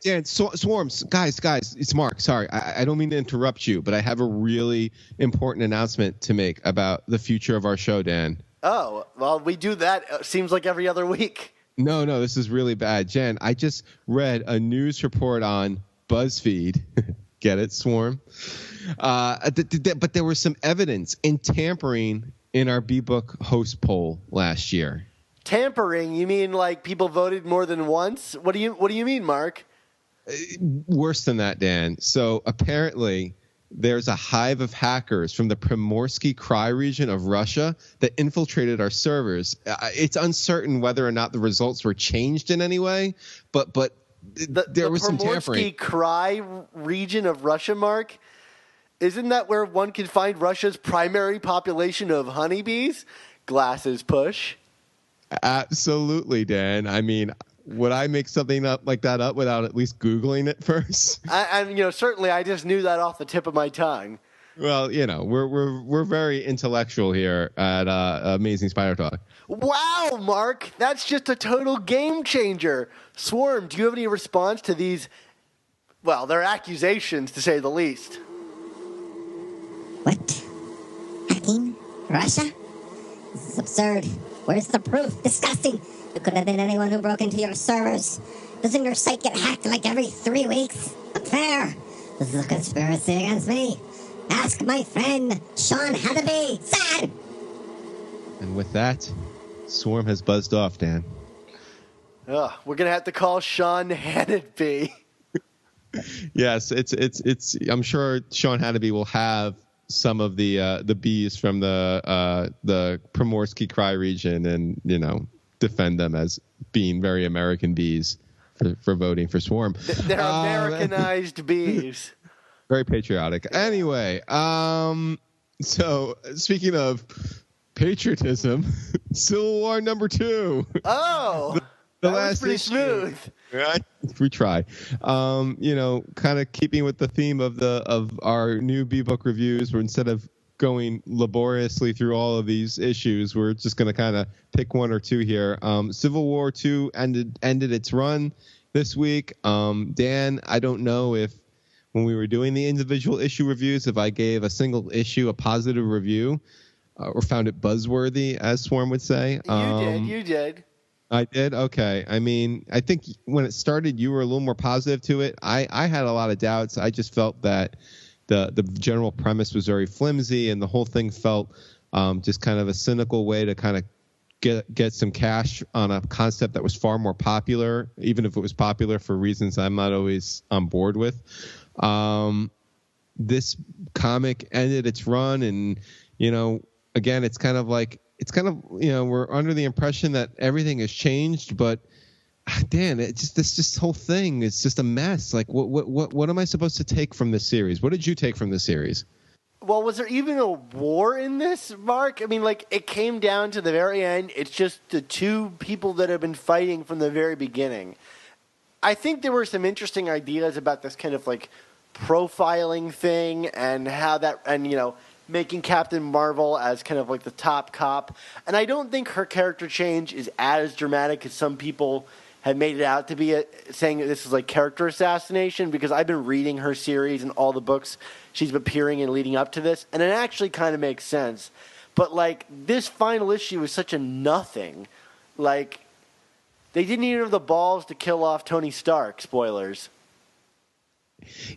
Dan, Swarms, guys, it's Mark. Sorry, I don't mean to interrupt you, but I have a really important announcement to make about the future of our show, Dan. Oh, well, we do that, seems like every other week. No, this is really bad. Jen, I just read a news report on BuzzFeed. Get it, Swarm? But there was some evidence in tampering in our B-Book host poll last year. Tampering? You mean like people voted more than once? What do you mean, Mark? Worse than that, Dan. So apparently there's a hive of hackers from the Primorsky Krai region of Russia that infiltrated our servers. It's uncertain whether or not the results were changed in any way, but there was some tampering. The Primorsky Krai region of Russia, Mark? Isn't that where one can find Russia's primary population of honeybees? Glasses push. Absolutely, Dan. I mean, would I make something up like that up without at least Googling it first? And certainly I just knew that off the tip of my tongue. Well, we're very intellectual here at Amazing Spider Talk. Wow, Mark, that's just a total game changer. Swarm, do you have any response to these? Well, they're accusations, to say the least. What? Hacking? Russia? This is absurd. Where's the proof? Disgusting. It could have been anyone who broke into your servers. Doesn't your site get hacked like every 3 weeks? Unfair. This is a conspiracy against me. Ask my friend, Sean Haddaby. Sad. And with that, Swarm has buzzed off, Dan. We're going to have to call Sean Hannity. Yes, it's. I'm sure Sean Hannity will have some of the bees from the Primorsky Krai region, and defend them as being very American bees for voting for Swarm. They're Americanized bees. Very patriotic. Anyway, so speaking of patriotism, Civil War #2. Oh, the that last was pretty issue. smooth. Right? We try. Kind of keeping with the theme of our new B-Book reviews, where instead of going laboriously through all of these issues, we're just going to kind of pick one or two here. Civil War 2 ended its run this week. Dan, I don't know if when we were doing the individual issue reviews, if I gave a single issue a positive review or found it buzzworthy, as Swarm would say. You did. I did? Okay. I mean, I think when it started, you were a little more positive to it. I had a lot of doubts. I just felt that the general premise was very flimsy, and the whole thing felt just kind of a cynical way to kind of get some cash on a concept that was far more popular, even if it was popular for reasons I'm not always on board with. This comic ended its run, and again, it's kind of we're under the impression that everything has changed, but Dan, this whole thing is just a mess. Like, what am I supposed to take from this series? What did you take from this series? Well, was there even a war in this, Mark? I mean, it came down to the very end. It's just the two people that have been fighting from the very beginning. I think there were some interesting ideas about this kind of profiling thing and how that, and making Captain Marvel as kind of the top cop. And I don't think her character change is as dramatic as some people had made it out to be, saying that this is character assassination, because I've been reading her series and all the books she's appearing in leading up to this, and it actually kind of makes sense. But this final issue is such a nothing. They didn't even have the balls to kill off Tony Stark. Spoilers.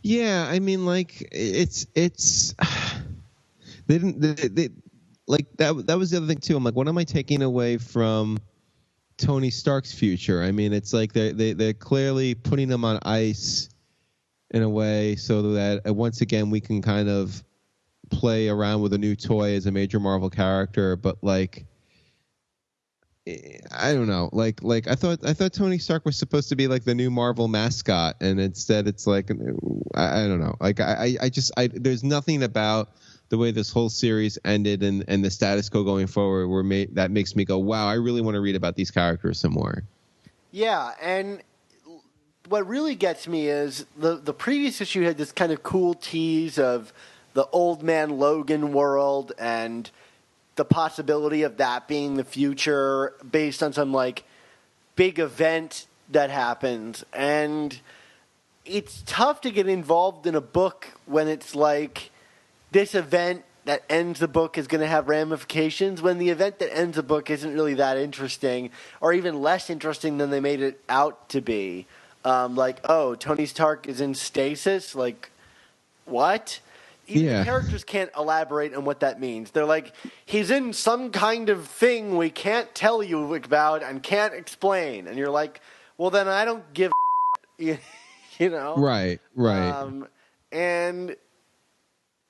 Yeah, I mean, it's they didn't that was the other thing too. I'm like, what am I taking away from Tony Stark's future? I mean, it's they're clearly putting him on ice in a way so that once again we can kind of play around with a new toy as a major Marvel character, but I don't know. I thought Tony Stark was supposed to be the new Marvel mascot, and instead it's I don't know. There's nothing about the way this whole series ended and the status quo going forward that makes me go, wow, I really want to read about these characters some more. Yeah, and what really gets me is the previous issue had this kind of cool tease of the Old Man Logan world and the possibility of that being the future based on some big event that happens. And it's tough to get involved in a book when it's this event that ends the book is going to have ramifications, when the event that ends the book isn't really that interesting, or even less interesting than they made it out to be. Tony Stark is in stasis? What? Even the characters can't elaborate on what that means. They're he's in some kind of thing we can't tell you about and can't explain. And you're well, then I don't give a Right. And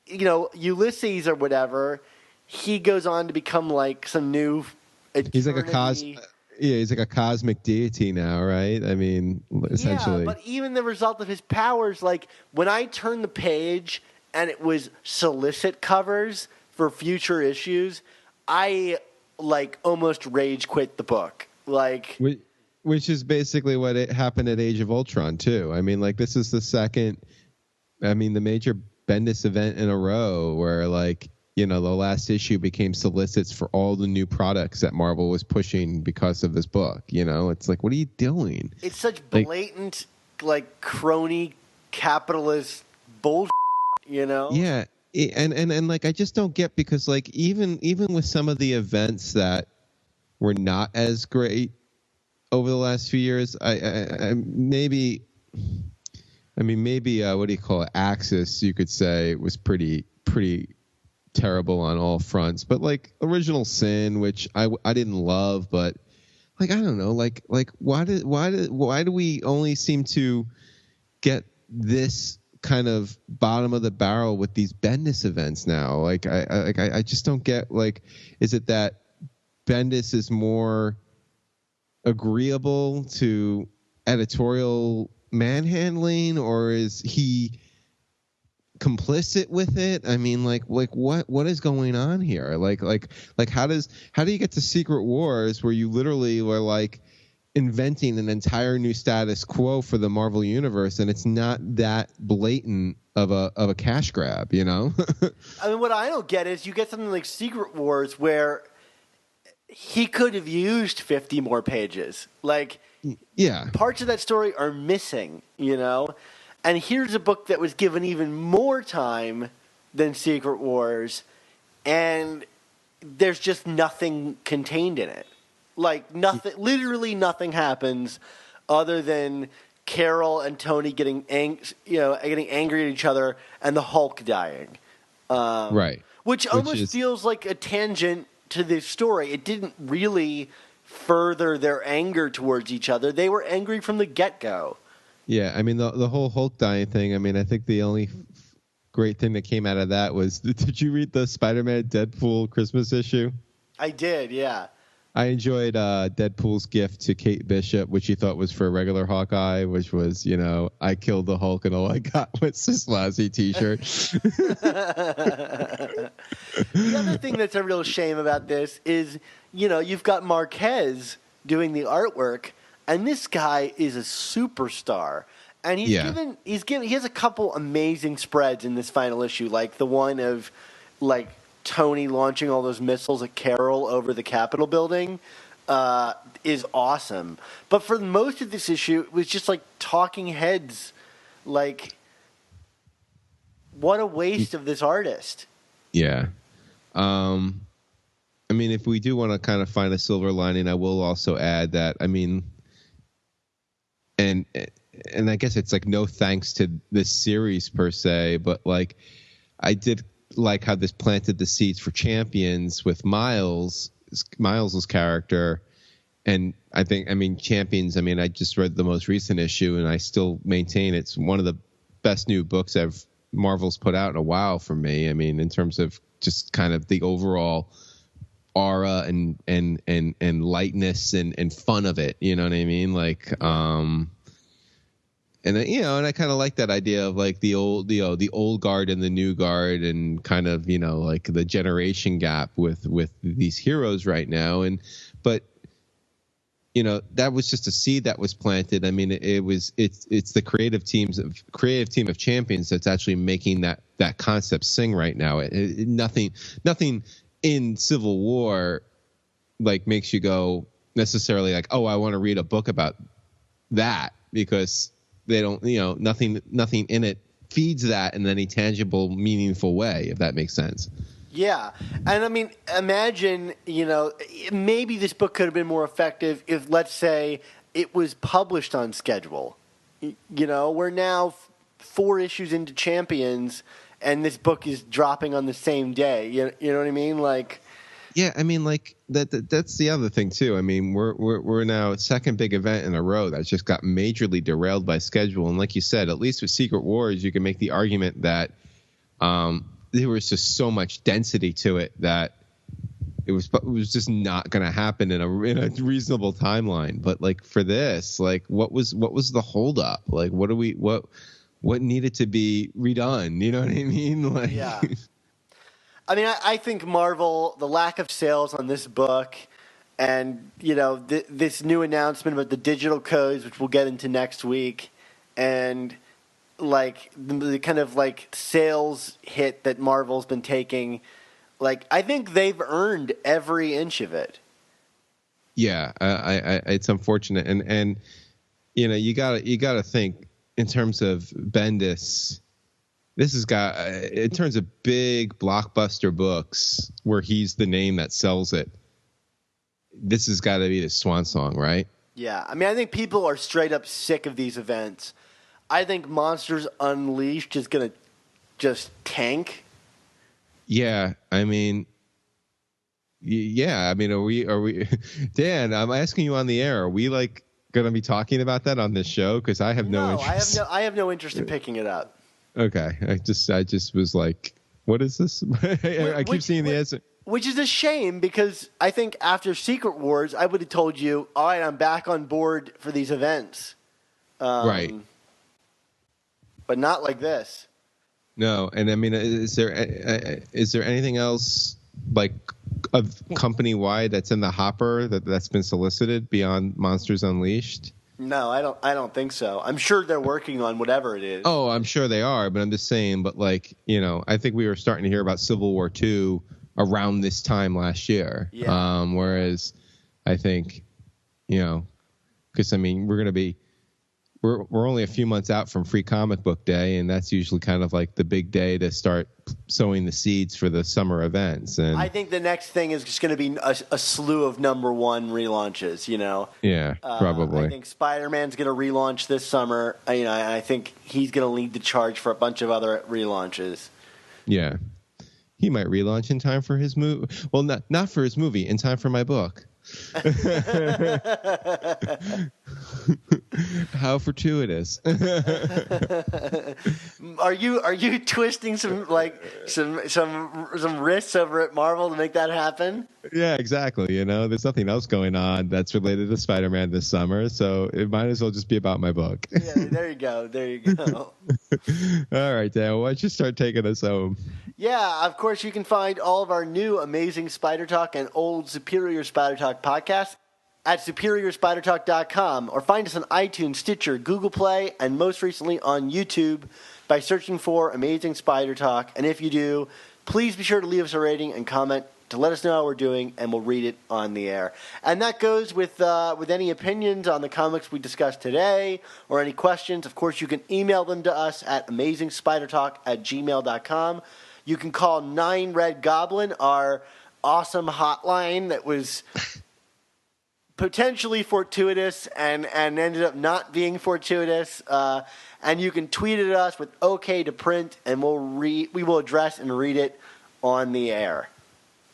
Ulysses or whatever, he goes on to become some new eternity. He's like a cosmic deity now, right? I mean, essentially. Yeah, but even the result of his powers, when I turn the page and it was solicit covers for future issues, I almost rage quit the book. Which is basically what it happened at Age of Ultron too. I mean, this is the second, the major Bendis event in a row where the last issue became solicits for all the new products that Marvel was pushing because of this book. It's what are you doing? It's such blatant, crony capitalist bullshit, Yeah. And I just don't get, because even with some of the events that were not as great over the last few years, maybe what do you call it? Axis, you could say, was pretty terrible on all fronts. But Original Sin, which I didn't love, but I don't know, why do we only seem to get this kind of bottom of the barrel with these Bendis events now? I just don't get, is it that Bendis is more agreeable to editorial manhandling, or is he complicit with it? I mean, what is going on here? How do you get to Secret Wars where you literally were inventing an entire new status quo for the Marvel universe, and it's not that blatant of a cash grab, what I don't get is you get something like Secret Wars where he could have used 50 more pages. Yeah, parts of that story are missing, And here's a book that was given even more time than Secret Wars, and there's just nothing contained in it. Nothing, literally nothing happens other than Carol and Tony getting angry at each other and the Hulk dying. Right. Which almost feels like a tangent to this story. It didn't really further their anger towards each other. They were angry from the get-go. Yeah, the whole Hulk dying thing, I think the only great thing that came out of that was, did you read the Spider-Man Deadpool Christmas issue? I did, yeah. I enjoyed Deadpool's gift to Kate Bishop, which he thought was for a regular Hawkeye, which was, I killed the Hulk and all I got was this lousy T-shirt. The other thing that's a real shame about this is, you've got Marquez doing the artwork, and this guy is a superstar. And he has a couple amazing spreads in this final issue, like the one of Tony launching all those missiles at Carol over the Capitol building is awesome. But for most of this issue, it was just talking heads. What a waste of this artist. Yeah. If we do want to kind of find a silver lining, I will also add that, and I guess it's no thanks to this series per se, but I did how this planted the seeds for Champions with Miles's character. And I think, Champions, I just read the most recent issue, and I still maintain it's one of the best new books Marvel's put out in a while for me. In terms of just kind of the overall aura and lightness and fun of it, you know what I mean? And and I kind of like that idea of the old guard and the new guard, and kind of the generation gap with these heroes right now. But that was just a seed that was planted. It's the creative team of Champions that's actually making that concept sing right now. Nothing in Civil War makes you go necessarily oh, I want to read a book about that, because they don't, nothing in it feeds that in any tangible, meaningful way, if that makes sense. Yeah. And imagine, maybe this book could have been more effective if, let's say, it was published on schedule. We're now 4 issues into Champions, and this book is dropping on the same day. You know what I mean? Yeah, that's the other thing too. We're now second big event in a row that's just got majorly derailed by schedule. And like you said, at least with Secret Wars, you can make the argument that there was just so much density to it that it was just not going to happen in a reasonable timeline. But for this, what was the holdup? What what needed to be redone. You know what I mean? Like, yeah. I mean, I think Marvel, the lack of sales on this book, and this new announcement about the digital codes, which we'll get into next week, and like the kind of like sales hit that Marvel's been taking, like I think they've earned every inch of it. Yeah, it's unfortunate, and you gotta think in terms of Bendis. This has got, in terms of big blockbuster books where he's the name that sells it, this has got to be the swan song, right? Yeah, I mean, I think people are straight up sick of these events. I think Monsters Unleashed is going to just tank. Yeah, I mean, are we, Dan, I'm asking you on the air, are we like going to be talking about that on this show? Because I have no interest. I have no interest in picking it up. Okay, I just was like, what is this? I keep seeing the answer. Which is a shame because I think after Secret Wars, I would have told you, all right, I'm back on board for these events. Right. But not like this. No, and I mean, is there anything else like of company-wide that's in the hopper that's been solicited beyond Monsters Unleashed? No, I don't think so. I'm sure they're working on whatever it is. Oh, I'm sure they are, but I'm just saying. But like, I think we were starting to hear about Civil War II around this time last year. Yeah. Whereas, I think, because I mean, we're only a few months out from Free Comic Book Day, and that's usually kind of like the big day to start sowing the seeds for the summer events. And I think the next thing is just going to be a slew of number one relaunches. Yeah, probably. I think Spider-Man's going to relaunch this summer. I think he's going to lead the charge for a bunch of other relaunches. Yeah, he might relaunch in time for his movie. Well, not for his movie, in time for my book. How fortuitous. Are you twisting some wrists over at Marvel to make that happen? Yeah, exactly. There's nothing else going on that's related to Spider-Man this summer, so it might as well just be about my book. Yeah, there you go. All right, Dan, why don't you start taking us home? Yeah, of course, you can find all of our new amazing Spider Talk and old Superior Spider Talk podcasts at superiorspidertalk.com, or find us on iTunes, Stitcher, Google Play, and most recently on YouTube by searching for Amazing Spider Talk. And if you do, please be sure to leave us a rating and comment to let us know how we're doing, and we'll read it on the air. And that goes with any opinions on the comics we discussed today or any questions. Of course, you can email them to us at amazingspidertalk@gmail.com. You can call 9 Red Goblin, our awesome hotline that was potentially fortuitous and ended up not being fortuitous. And you can tweet at us with OK to print, and we will address and read it on the air.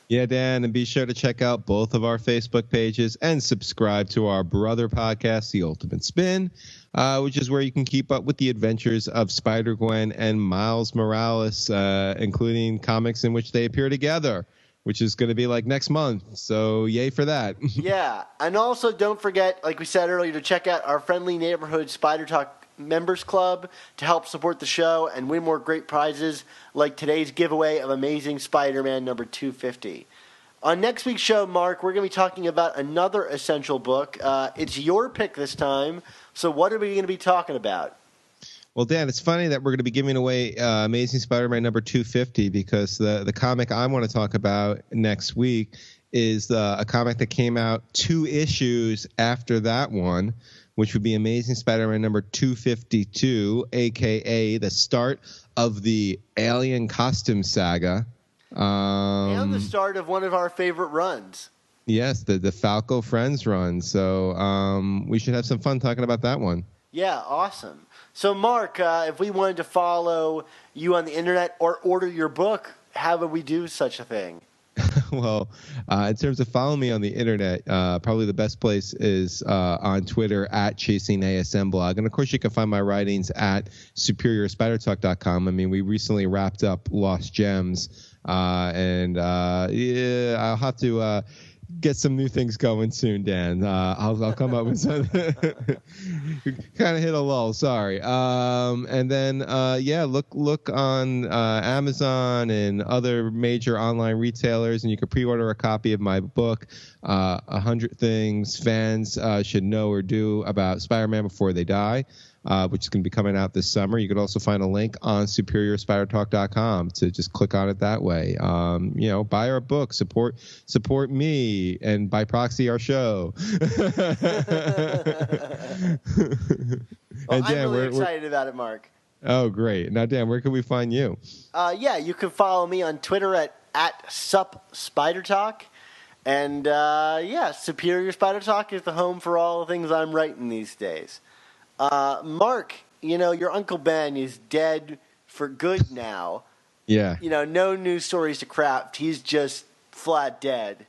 Yeah, Dan, and be sure to check out both of our Facebook pages and subscribe to our brother podcast, The Ultimate Spin, which is where you can keep up with the adventures of Spider-Gwen and Miles Morales, including comics in which they appear together, which is going to be like next month. So yay for that. Yeah, and also don't forget, like we said earlier, to check out our friendly neighborhood Spider Talk Members Club to help support the show and win more great prizes like today's giveaway of Amazing Spider-Man number 250. On next week's show, Mark, we're going to be talking about another essential book. It's your pick this time, so what are we going to be talking about? Well, Dan, it's funny that we're going to be giving away Amazing Spider-Man number 250 because the comic I want to talk about next week is a comic that came out 2 issues after that one, which would be Amazing Spider-Man number 252, a.k.a. the start of the Alien Costume Saga. And the start of one of our favorite runs. Yes, the Falco Friends run. So we should have some fun talking about that one. Yeah, awesome. So, Mark, if we wanted to follow you on the internet or order your book, how would we do such a thing? Well, in terms of following me on the internet, probably the best place is on Twitter at Chasing ASM Blog. And, of course, you can find my writings at SuperiorSpiderTalk.com. I mean, we recently wrapped up Lost Gems. And I'll have to get some new things going soon, Dan. I'll come up with some. kind of hit a lull. Sorry. And then look on Amazon and other major online retailers, and you can pre-order a copy of my book, 100 Things Fans Should Know or Do About Spider-Man Before They Die, which is going to be coming out this summer. You could also find a link on superiorspidertalk.com to just click on it that way. Buy our book, support me, and by proxy our show. Well, I'm really excited about it, Mark. Oh, great. Now, Dan, where can we find you? You can follow me on Twitter at SupSpiderTalk. And, Superior Spider Talk is the home for all the things I'm writing these days. Mark, your Uncle Ben is dead for good now. Yeah. No news stories to craft. He's just flat dead.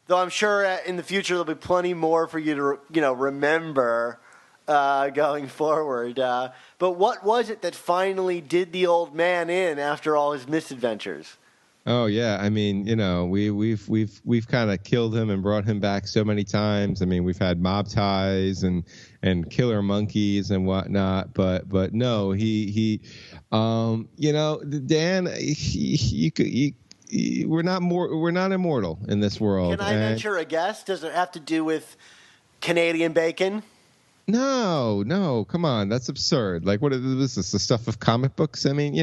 Though I'm sure in the future there'll be plenty more for you to, remember going forward. But what was it that finally did the old man in after all his misadventures? Oh yeah, I mean, we've kind of killed him and brought him back so many times. I mean, we've had mob ties and killer monkeys and whatnot, but no, Dan, we're not immortal in this world. Can I venture a guess? Does it have to do with Canadian bacon? No, come on, that's absurd. Like, what is this? The stuff of comic books? I mean,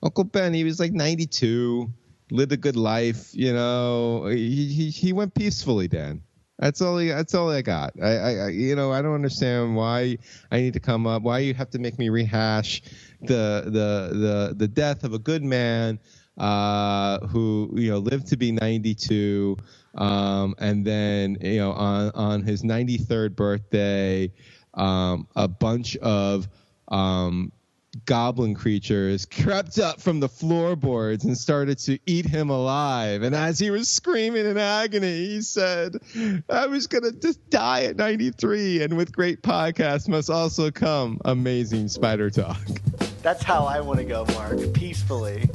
Uncle Ben, he was like 92. Lived a good life, he went peacefully, Dan. That's all I got. I don't understand why I need to come up, why you have to make me rehash the death of a good man who lived to be 92, and then on his 93rd birthday, a bunch of goblin creatures crept up from the floorboards and started to eat him alive. And as he was screaming in agony, he said, I was going to just die at 93. And with great podcasts must also come amazing Spider Talk. That's how I want to go, Mark. Peacefully.